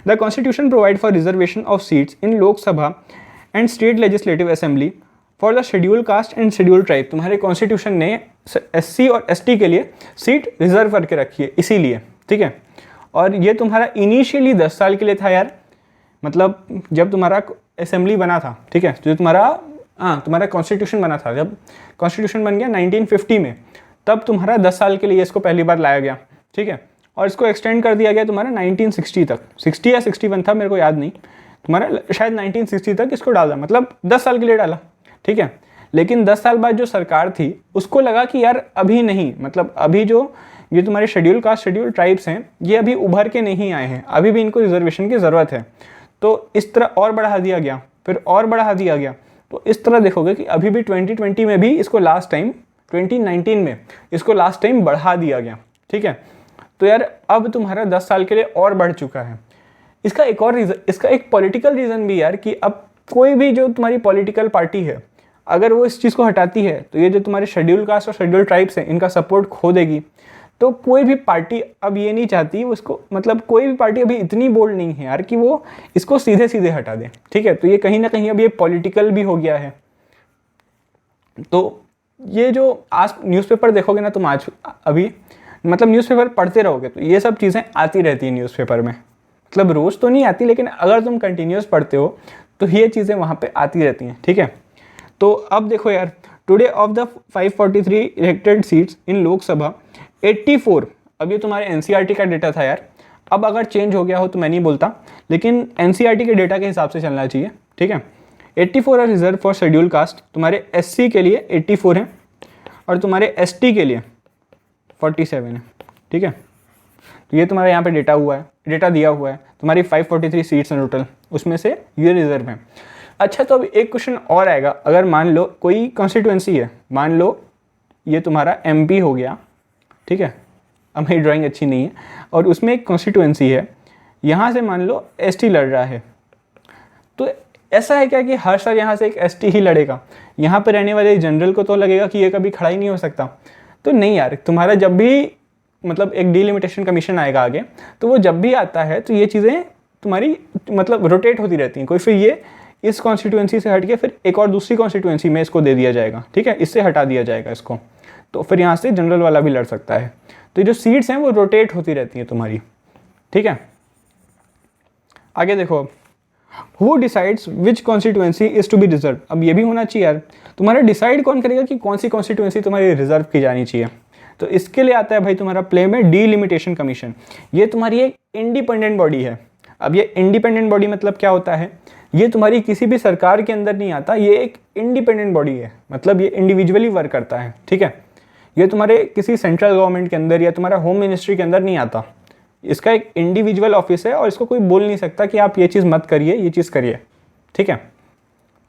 the constitution provide for reservation of seats in Lok Sabha and state legislative assembly for the schedule caste and schedule tribe. तुम्हारे कॉन्स्टिट्यूशन ने SC और ST के लिए सीट रिजर्व करके रखी है इसीलिए, ठीक है। और ये तुम्हारा इनिशियली 10 साल के लिए था यार, मतलब जब तुम्हारा असेंबली बना था, ठीक है, जो तुम्हारा कॉन्स्टिट्यूशन बना था, जब कॉन्स्टिट्यूशन बन गया 1950 में, तब तुम्हारा 10 साल के लिए इसको पहली बार लाया गया, ठीक है। और इसको एक्सटेंड कर दिया गया तुम्हारा 1960 तक, 60 या 61 था मेरे को याद नहीं, तुम्हारा शायद 1960 तक इसको डाला, मतलब 10 साल के लिए डाला, ठीक है। लेकिन 10 साल बाद जो सरकार थी उसको लगा कि यार अभी नहीं, मतलब अभी जो ये तुम्हारे शेड्यूल कास्ट शेड्यूल ट्राइब्स हैं ये अभी उभर के नहीं आए हैं, अभी भी इनको रिजर्वेशन की ज़रूरत है। तो इस तरह और बढ़ा दिया गया, फिर और बढ़ा दिया गया। तो इस तरह देखोगे कि अभी भी 2020 में भी इसको लास्ट टाइम 2019 में इसको लास्ट टाइम बढ़ा दिया गया, ठीक है। तो यार अब तुम्हारा 10 साल के लिए और बढ़ चुका है। इसका एक और रीज़न, इसका एक पॉलिटिकल रीज़न भी यार, कि अब कोई भी जो तुम्हारी पॉलिटिकल पार्टी है अगर वो इस चीज़ को हटाती है तो ये जो तुम्हारे शेड्यूल कास्ट और शेड्यूल ट्राइब्स हैं इनका सपोर्ट खो देगी। तो कोई भी पार्टी अब ये नहीं चाहती उसको, मतलब कोई भी पार्टी अभी इतनी बोल्ड नहीं है यार कि वो इसको सीधे सीधे हटा दे, ठीक है। तो ये कहीं ना कहीं अब ये पॉलिटिकल भी हो गया है। तो ये जो आज न्यूज़पेपर देखोगे ना तुम, आज अभी मतलब न्यूज़पेपर पढ़ते रहोगे तो ये सब चीज़ें आती रहती हैं न्यूज़पेपर में, मतलब रोज़ तो नहीं आती लेकिन अगर तुम कंटिन्यूस पढ़ते हो तो ये चीज़ें वहाँ पे आती रहती हैं, ठीक है। तो अब देखो यार, today of the 543 elected seats in Lok Sabha 84, अब ये तुम्हारे NCERT का डेटा था यार, अब अगर चेंज हो गया हो तो मैं नहीं बोलता, लेकिन NCERT के डेटा के हिसाब से चलना चाहिए, ठीक है। 84 are reserve for schedule caste, तुम्हारे SC के लिए 84 हैं और तुम्हारे ST के लिए 47 है, ठीक है। तो ये तुम्हारा यहाँ पे डेटा दिया हुआ है, तुम्हारी 543 सीट्स हैं टोटल, उसमें से ये रिजर्व है। अच्छा, तो अब एक क्वेश्चन और आएगा, अगर मान लो कोई कॉन्स्टिट्यूएंसी है, मान लो ये तुम्हारा MP हो गया, ठीक है, अब मेरी ड्राइंग अच्छी नहीं है, और उसमें एक कॉन्स्टिट्यूएंसी है, यहाँ से मान लो ST लड़ रहा है, तो ऐसा है क्या कि हर साल यहाँ से एक ST ही लड़ेगा? यहाँ पर रहने वाले जनरल को तो लगेगा कि ये कभी खड़ा ही नहीं हो सकता। तो नहीं यार, तुम्हारा जब भी मतलब एक डिलिमिटेशन कमीशन आएगा आगे, तो वो जब भी आता है तो ये चीज़ें तुम्हारी मतलब रोटेट होती रहती हैं। कोई फिर ये इस कॉन्स्टिट्यूएंसी से हट के फिर एक और दूसरी कॉन्स्टिट्यूएंसी में इसको दे दिया जाएगा, ठीक है, इससे हटा दिया जाएगा इसको, तो फिर यहाँ से जनरल वाला भी लड़ सकता है। तो ये जो सीट्स हैं वो रोटेट होती रहती हैं तुम्हारी, ठीक है। आगे देखो, who decides which constituency is to be reserve. अब ये भी होना चाहिए यार, तुम्हारा डिसाइड कौन करेगा कि कौन सी कॉन्स्टिट्यूएंसी तुम्हारी रिजर्व की जानी चाहिए। तो इसके लिए आता है भाई तुम्हारा प्ले में डीलिमिटेशन कमीशन। ये तुम्हारी एक इंडिपेंडेंट बॉडी है। अब ये इंडिपेंडेंट बॉडी मतलब क्या होता है, ये तुम्हारी किसी भी सरकार के अंदर नहीं आता, ये एक इंडिपेंडेंट बॉडी है, मतलब ये इंडिविजुअली वर्क करता है, ठीक है। ये तुम्हारे किसी सेंट्रल गवर्नमेंट के अंदर या तुम्हारा होम मिनिस्ट्री के अंदर नहीं आता। इसका एक इंडिविजुअल ऑफिस है और इसको कोई बोल नहीं सकता कि आप ये चीज़ मत करिए, ये चीज़ करिए, ठीक है।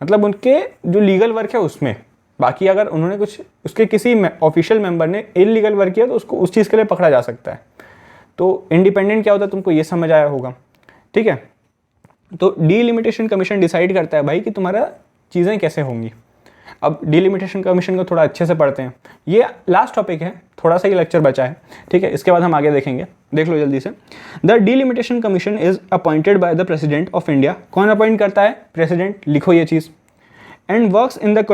मतलब उनके जो लीगल वर्क है उसमें, बाकी अगर उन्होंने कुछ उसके किसी ऑफिशियल मेंबर ने इलीगल वर्क किया तो उसको उस चीज़ के लिए पकड़ा जा सकता है। तो इंडिपेंडेंट क्या होता है तुमको ये समझ आया होगा, ठीक है। तो डीलिमिटेशन कमीशन डिसाइड करता है भाई कि तुम्हारा चीज़ें कैसे होंगी। अब डीलिमिटेशन कमीशन को थोड़ा अच्छे से पढ़ते हैं। ये लास्ट टॉपिक है, थोड़ा सा ही लेक्चर बचा है, ठीक है, इसके बाद हम आगे देखेंगे। देख लो जल्दी से। The delimitation commission is appointed by the president of India. कौन अपॉइंट करता है? प्रेसिडेंट, लिखो ये चीज़। And works in the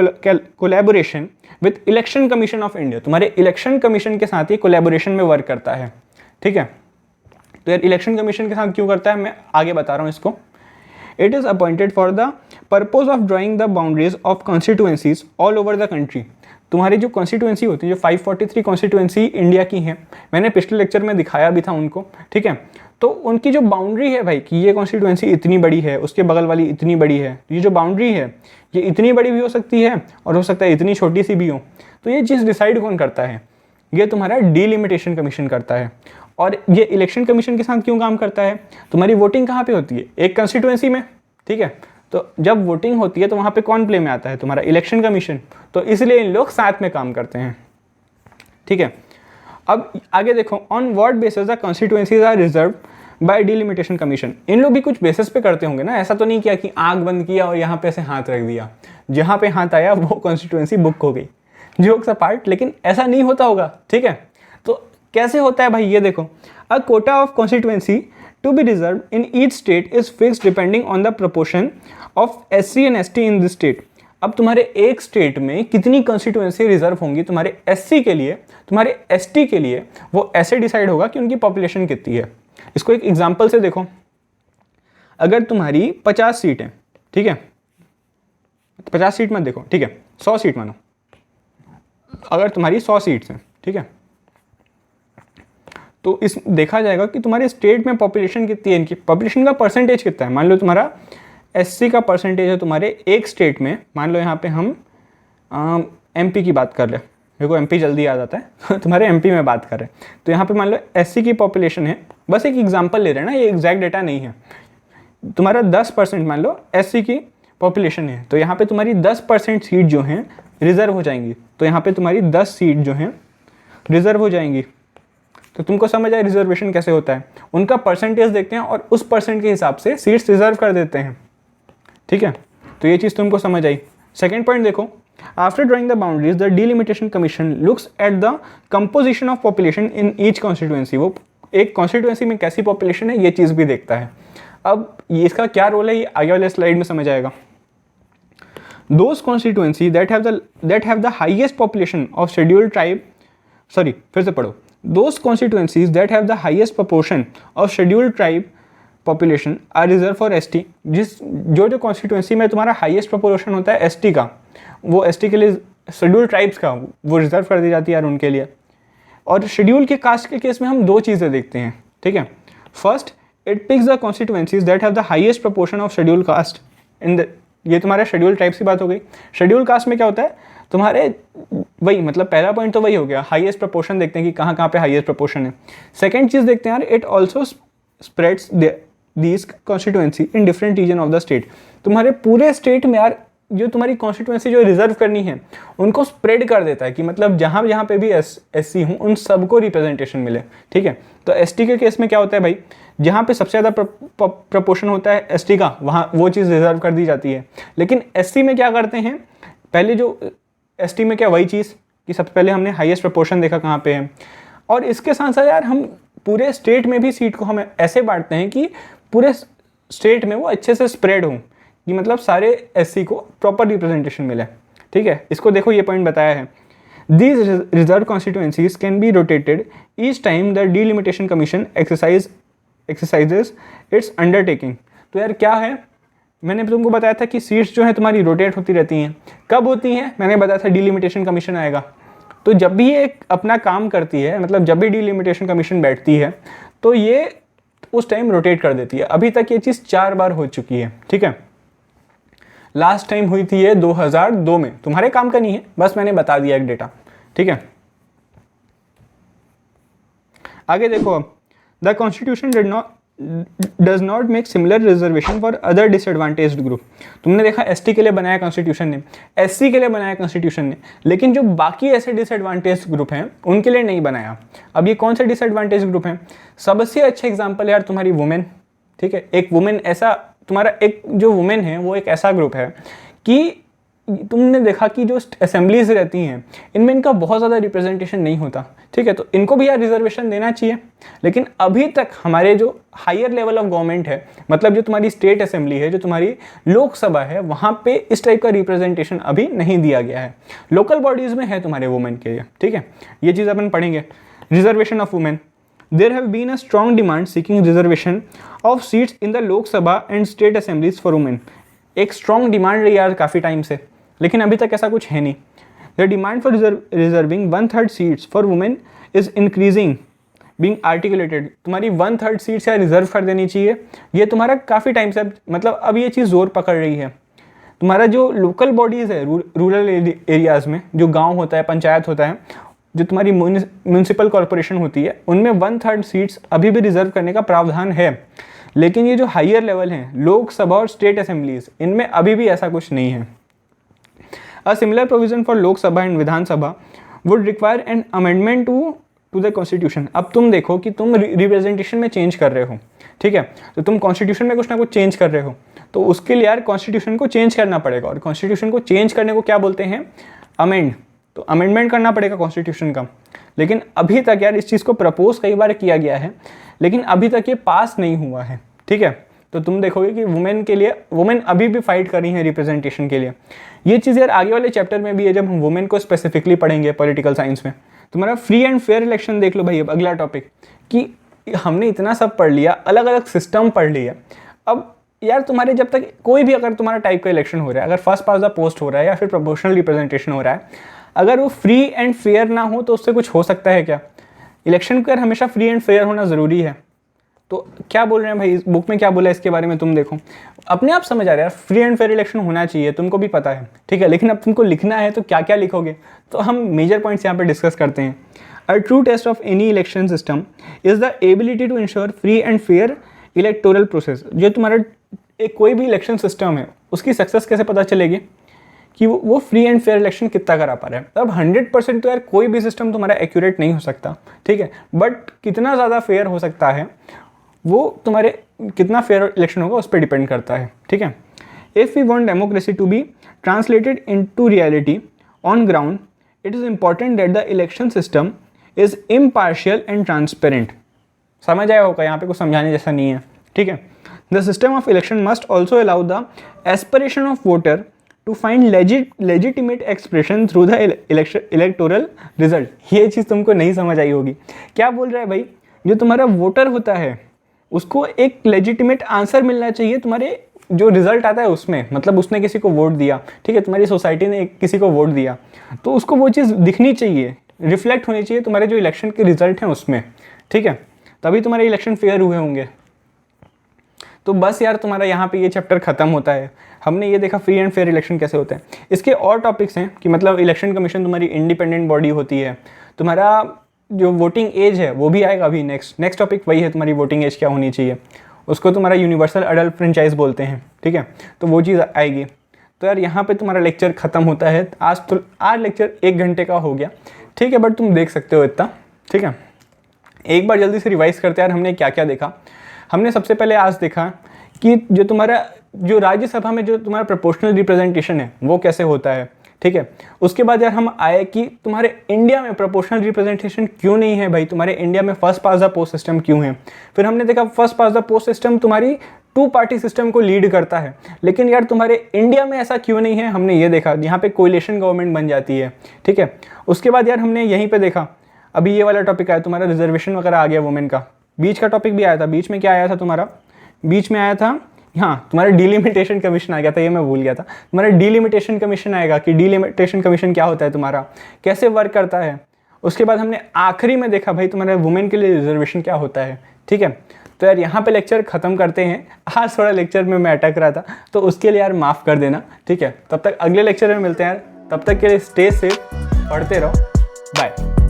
collaboration with election commission of India. तुम्हारे इलेक्शन कमीशन के साथ ही कोलैबोरेशन में वर्क करता है, ठीक है। तो यार इलेक्शन कमीशन के साथ क्यों करता है मैं आगे बता रहा हूँ इसको। It is appointed for the purpose of drawing the boundaries of constituencies all over the country। तुम्हारी जो कॉन्स्टिट्यूएंसी होती है, जो 543 कॉन्स्टिट्यूएंसी इंडिया की हैं, मैंने पिछले लेक्चर में दिखाया भी था उनको, ठीक है। तो उनकी जो बाउंड्री है भाई कि ये कॉन्स्टिट्यूएंसी इतनी बड़ी है, उसके बगल वाली इतनी बड़ी है, ये जो बाउंड्री है ये इतनी बड़ी भी हो सकती है और हो सकता है इतनी छोटी सी भी हो। तो ये चीज़ डिसाइड कौन करता है? ये तुम्हारा डीलिमिटेशन कमीशन करता है। और ये इलेक्शन कमीशन के साथ क्यों काम करता है? तुम्हारी वोटिंग कहाँ पे होती है? एक कंस्टिट्यूएंसी में, ठीक है। तो जब वोटिंग होती है तो वहाँ पे कौन प्ले में आता है? तुम्हारा इलेक्शन कमीशन। तो इसलिए इन लोग साथ में काम करते हैं, ठीक है। अब आगे देखो, on what basis the constituencies are reserve by delimitation commission. इन लोग भी कुछ बेसिस पे करते होंगे ना, ऐसा तो नहीं किया कि आंख बंद किया और यहाँ पे से हाथ रख दिया, जहाँ पे हाथ आया वो कॉन्स्टिट्यूएंसी बुक हो गई। जोक्स अपार्ट, लेकिन ऐसा नहीं होता होगा, ठीक है। तो कैसे होता है भाई, ये देखो। A quota of constituency to be reserve in each state is fixed depending on the proportion of SC and ST in this state. अब तुम्हारे एक स्टेट में कितनी कॉन्स्टिट्यूएंसी रिजर्व होंगी तुम्हारे SC के लिए, तुम्हारे ST के लिए, वो ऐसे डिसाइड होगा कि उनकी पॉपुलेशन कितनी है। इसको एक एग्जाम्पल से देखो। अगर तुम्हारी 50 सीट है, ठीक है, 50 सीट मत देखो, ठीक है, 100 सीट मानो। अगर तुम्हारी 100 सीट्स हैं, ठीक है, तो इस देखा जाएगा कि तुम्हारे स्टेट में पॉपुलेशन कितनी है, इनकी पॉपुलेशन का परसेंटेज कितना है। मान लो तुम्हारा SC का परसेंटेज है तुम्हारे एक स्टेट में, मान लो यहाँ पे हम MP की बात कर रहे हैं, मेरे को MP जल्दी याद आता है तुम्हारे MP में बात कर रहे हैं। तो यहाँ पे मान लो SC की पॉपुलेशन है, बस एक एग्जाम्पल ले रहे हैं ना, ये एग्जैक्ट डेटा नहीं है। तुम्हारा 10% मान लो SC की पॉपुलेशन है, तो यहाँ पे तुम्हारी 10% सीट जो हैं रिजर्व हो जाएंगी। तो यहाँ पे तुम्हारी 10 सीट जो हैं रिजर्व हो जाएंगी। तो तुमको समझ आया रिजर्वेशन कैसे होता है? उनका परसेंटेज देखते हैं और उस परसेंट के हिसाब से सीट्स रिजर्व कर देते हैं, ठीक है। तो ये चीज़ तुमको समझ आई। सेकंड पॉइंट देखो, after drawing the boundaries the delimitation commission looks at the composition of population in each constituency. वो एक कॉन्स्टिट्यूएंसी में कैसी पॉपुलेशन है ये चीज़ भी देखता है। अब ये इसका क्या रोल है ये आगे वाले स्लाइड में समझ आएगा। Those constituency that have the highest population of scheduled tribe, sorry, फिर से पढ़ो। Those constituencies that have the highest proportion of scheduled tribe population are reserved for ST। जो constituency में तुम्हारा highest proportion होता है ST का, वो ST के लिए scheduled tribes का वो रिजर्व कर दी जाती है यार उनके लिए। और शेड्यूल के कास्ट के केस में हम दो चीज़ें देखते हैं, ठीक है। First, it picks the constituencies that have the highest proportion of schedule caste in the, ये तुम्हारे शेड्यूल टाइप्स की बात हो गई। शेड्यूल कास्ट में क्या होता है तुम्हारे, वही मतलब पहला पॉइंट तो वही हो गया, हाईएस्ट प्रोपोर्शन देखते हैं कि कहाँ कहाँ पे हाईएस्ट प्रोपोर्शन है। सेकंड चीज़ देखते हैं यार, it also spreads these constituency in different region of the state. तुम्हारे पूरे स्टेट में यार जो तुम्हारी कॉन्स्टिट्यूएंसी जो रिजर्व करनी है उनको स्प्रेड कर देता है कि मतलब जहाँ जहाँ पे भी SC हूँ उन सबको रिप्रेजेंटेशन मिले, ठीक है। तो ST के केस में क्या होता है भाई, जहाँ पे सबसे ज़्यादा प्रपोर्शन होता है ST का वहाँ वो चीज़ रिजर्व कर दी जाती है। लेकिन SC में क्या करते हैं, पहले जो ST में क्या वही चीज़ कि सबसे पहले हमने हाईएस्ट प्रपोर्शन देखा कहाँ पे है, और इसके साथ साथ यार हम पूरे स्टेट में भी सीट को हम ऐसे बांटते हैं कि पूरे स्टेट में वो अच्छे से स्प्रेड हों, कि मतलब सारे एससी को प्रॉपर रिप्रेजेंटेशन मिले, ठीक है। इसको देखो, ये पॉइंट बताया है, these reserve constituencies can be rotated each time the delimitation commission exercises it's undertaking. तो यार क्या है, मैंने तुमको बताया था कि सीट्स जो है तुम्हारी रोटेट होती रहती हैं। कब होती हैं? मैंने बताया था डिलिमिटेशन कमीशन आएगा, तो जब भी ये अपना काम करती है, मतलब जब भी डिलिमिटेशन कमीशन बैठती है तो ये उस टाइम रोटेट कर देती है। अभी तक ये चीज़ 4 बार हो चुकी है, ठीक है। लास्ट टाइम हुई थी ये 2002 में। तुम्हारे काम का नहीं है, बस मैंने बता दिया एक डेटा, ठीक है। आगे देखो, the constitution does not make similar reservation for other disadvantaged group. तुमने देखा एसटी के लिए बनाया कॉन्स्टिट्यूशन ने, एससी के लिए बनाया कॉन्स्टिट्यूशन ने, लेकिन जो बाकी ऐसे डिसएडवांटेज ग्रुप हैं उनके लिए नहीं बनाया। अब ये कौन से डिसएडवांटेज ग्रुप हैं? सबसे अच्छा एग्जांपल यार तुम्हारी वुमेन, ठीक है। एक वुमेन ऐसा, तुम्हारा एक जो वुमेन है वो एक ऐसा ग्रुप है कि तुमने देखा कि जो असेंबलीज रहती हैं इनमें इनका बहुत ज़्यादा रिप्रेजेंटेशन नहीं होता, ठीक है। तो इनको भी यार रिजर्वेशन देना चाहिए, लेकिन अभी तक हमारे जो हायर लेवल ऑफ गवर्नमेंट है, मतलब जो तुम्हारी स्टेट असेंबली है, जो तुम्हारी लोकसभा है, वहाँ पे इस टाइप का रिप्रेजेंटेशन अभी नहीं दिया गया है। लोकल बॉडीज़ में है तुम्हारे वुमेन के लिए, ठीक है। ये चीज़ अपन पढ़ेंगे। Reservation of women, there have been a strong demand seeking reservation of seats in the Lok Sabha and state assemblies for women. एक स्ट्रॉन्ग डिमांड रही यार काफ़ी टाइम से, लेकिन अभी तक ऐसा कुछ है नहीं। The demand for reserving 1/3 seats for women is increasing being articulated. तुम्हारी 1/3 सीट्स या रिजर्व कर देनी चाहिए, ये तुम्हारा काफ़ी टाइम से, मतलब अब ये चीज़ जोर पकड़ रही है। तुम्हारा जो लोकल बॉडीज़ है रूरल एरियाज़ में, जो गांव होता है, पंचायत होता है, जो तुम्हारी म्यूनसिपल कॉरपोरेशन होती है, उनमें 1/3 सीट्स अभी भी रिजर्व करने का प्रावधान है। लेकिन ये जो हायर लेवल हैं, लोकसभा और स्टेट असेंबलीज, इनमें अभी भी ऐसा कुछ नहीं है। A similar provision for Lok Sabha and Vidhan Sabha would require an amendment to the Constitution। अब तुम देखो कि तुम रिप्रेजेंटेशन में चेंज कर रहे हो, ठीक है। तो तुम कॉन्स्टिट्यूशन में कुछ ना कुछ चेंज कर रहे हो, तो उसके लिए यार कॉन्स्टिट्यूशन को चेंज करना पड़ेगा। और कॉन्स्टिट्यूशन को चेंज करने को क्या बोलते हैं? अमेंड। तो अमेंडमेंट करना पड़ेगा कॉन्स्टिट्यूशन का। लेकिन अभी तक यार इस चीज़ को प्रपोज कई बार किया गया है, लेकिन अभी तक ये पास नहीं हुआ है, ठीक है। तो तुम देखोगे कि वुमेन के लिए, वुमेन अभी भी फाइट कर रही हैं रिप्रेजेंटेशन के लिए। ये चीज़ यार आगे वाले चैप्टर में भी है, जब हम वुमेन को स्पेसिफिकली पढ़ेंगे पॉलिटिकल साइंस में। तुम्हारा फ्री एंड फेयर इलेक्शन देख लो भाई, अब अगला टॉपिक, कि हमने इतना सब पढ़ लिया, अलग अलग सिस्टम पढ़ लिया। अब यार तुम्हारे जब तक कोई भी, अगर तुम्हारा टाइप का इलेक्शन हो रहा है, अगर फर्स्ट पास द पोस्ट हो रहा है या फिर प्रोपोर्शनल रिप्रेजेंटेशन हो रहा है, अगर वो फ्री एंड फेयर ना हो तो उससे कुछ हो सकता है क्या? इलेक्शन का हमेशा फ्री एंड फेयर होना ज़रूरी है। तो क्या बोल रहे हैं भाई, इस बुक में क्या बोला है इसके बारे में तुम देखो, अपने आप समझ आ रहा है। फ्री एंड फेयर इलेक्शन होना चाहिए, तुमको भी पता है, ठीक है। लेकिन अब तुमको लिखना है तो क्या क्या लिखोगे, तो हम मेजर पॉइंट्स यहाँ पे डिस्कस करते हैं। A true test of any election system is the ability to ensure free and fair electoral process. जो तुम्हारा एक कोई भी इलेक्शन सिस्टम है, उसकी सक्सेस कैसे पता चलेगी कि वो फ्री एंड फेयर इलेक्शन कितना करा पा रहा है। अब 100% तो यार कोई भी सिस्टम तुम्हारा एक्यूरेट नहीं हो सकता, ठीक है, बट कितना ज़्यादा फेयर हो सकता है वो तुम्हारे कितना फेयर इलेक्शन होगा उस पर डिपेंड करता है, ठीक है। If we want democracy to be translated into reality on ground, it is important that the election system is impartial and transparent. समझ आया होगा, यहाँ पे कुछ समझाने जैसा नहीं है, ठीक है। The system of election must also allow the aspiration of voter to find legitimate expression through the electoral result. ये चीज़ तुमको नहीं समझ आई होगी। क्या बोल रहा है भाई, जो तुम्हारा वोटर होता है उसको एक लेजिटिमेट आंसर मिलना चाहिए तुम्हारे जो रिजल्ट आता है उसमें। मतलब उसने किसी को वोट दिया, ठीक है, तुम्हारी सोसाइटी ने किसी को वोट दिया, तो उसको वो चीज़ दिखनी चाहिए, रिफ्लेक्ट होनी चाहिए तुम्हारे जो इलेक्शन के रिजल्ट हैं उसमें, ठीक है। तभी तुम्हारे इलेक्शन फेयर हुए होंगे। तो बस यार तुम्हारा यहाँ पे ये चैप्टर खत्म होता है। हमने ये देखा फ्री एंड फेयर इलेक्शन कैसे होता है। इसके और टॉपिक्स हैं कि मतलब इलेक्शन कमीशन तुम्हारी इंडिपेंडेंट बॉडी होती है, तुम्हारा जो वोटिंग एज है वो भी आएगा अभी। नेक्स्ट टॉपिक वही है, तुम्हारी वोटिंग एज क्या होनी चाहिए, उसको तुम्हारा यूनिवर्सल अडल्ट फ्रेंचाइज बोलते हैं, ठीक है। तो वो चीज़ आएगी। तो यार यहाँ पे तुम्हारा लेक्चर खत्म होता है। आज लेक्चर 1 घंटे का हो गया, ठीक है, बट तुम देख सकते हो इतना, ठीक है। एक बार जल्दी से रिवाइज करते हैं यार, हमने क्या क्या देखा। हमने सबसे पहले आज देखा कि जो तुम्हारा जो राज्यसभा में जो तुम्हारा प्रोपोर्शनल रिप्रेजेंटेशन है वो कैसे होता है, ठीक है। उसके बाद यार हम आए कि तुम्हारे इंडिया में प्रोपोर्शनल रिप्रेजेंटेशन क्यों नहीं है भाई, तुम्हारे इंडिया में first past the post system क्यों है। फिर हमने देखा first past the post system तुम्हारी 2 पार्टी सिस्टम को लीड करता है, लेकिन यार तुम्हारे इंडिया में ऐसा क्यों नहीं है, हमने ये देखा यहाँ पे कोलिशन गवर्नमेंट बन जाती है, ठीक है। उसके बाद यार हमने यहीं पे देखा, अभी ये वाला टॉपिक आया तुम्हारा रिजर्वेशन वगैरह आ गया वुमेन का, बीच का टॉपिक भी आया था। बीच में क्या आया था तुम्हारा, बीच में आया था हाँ तुम्हारा डिलिमिटेशन कमीशन आ गया था, ये मैं भूल गया था। तुम्हारा डिलिमिटेशन कमीशन आएगा कि डिलिमिटेशन कमीशन क्या होता है, तुम्हारा कैसे वर्क करता है। उसके बाद हमने आखिरी में देखा भाई तुम्हारे वुमेन के लिए रिजर्वेशन क्या होता है, ठीक है। तो यार यहाँ पे लेक्चर खत्म करते हैं। आज थोड़ा लेक्चर में मैं अटक रहा था, तो उसके लिए यार माफ़ कर देना, ठीक है। तब तक अगले लेक्चर में मिलते हैं यार, तब तक के लिए स्टे सेफ, पढ़ते रहो, बाय।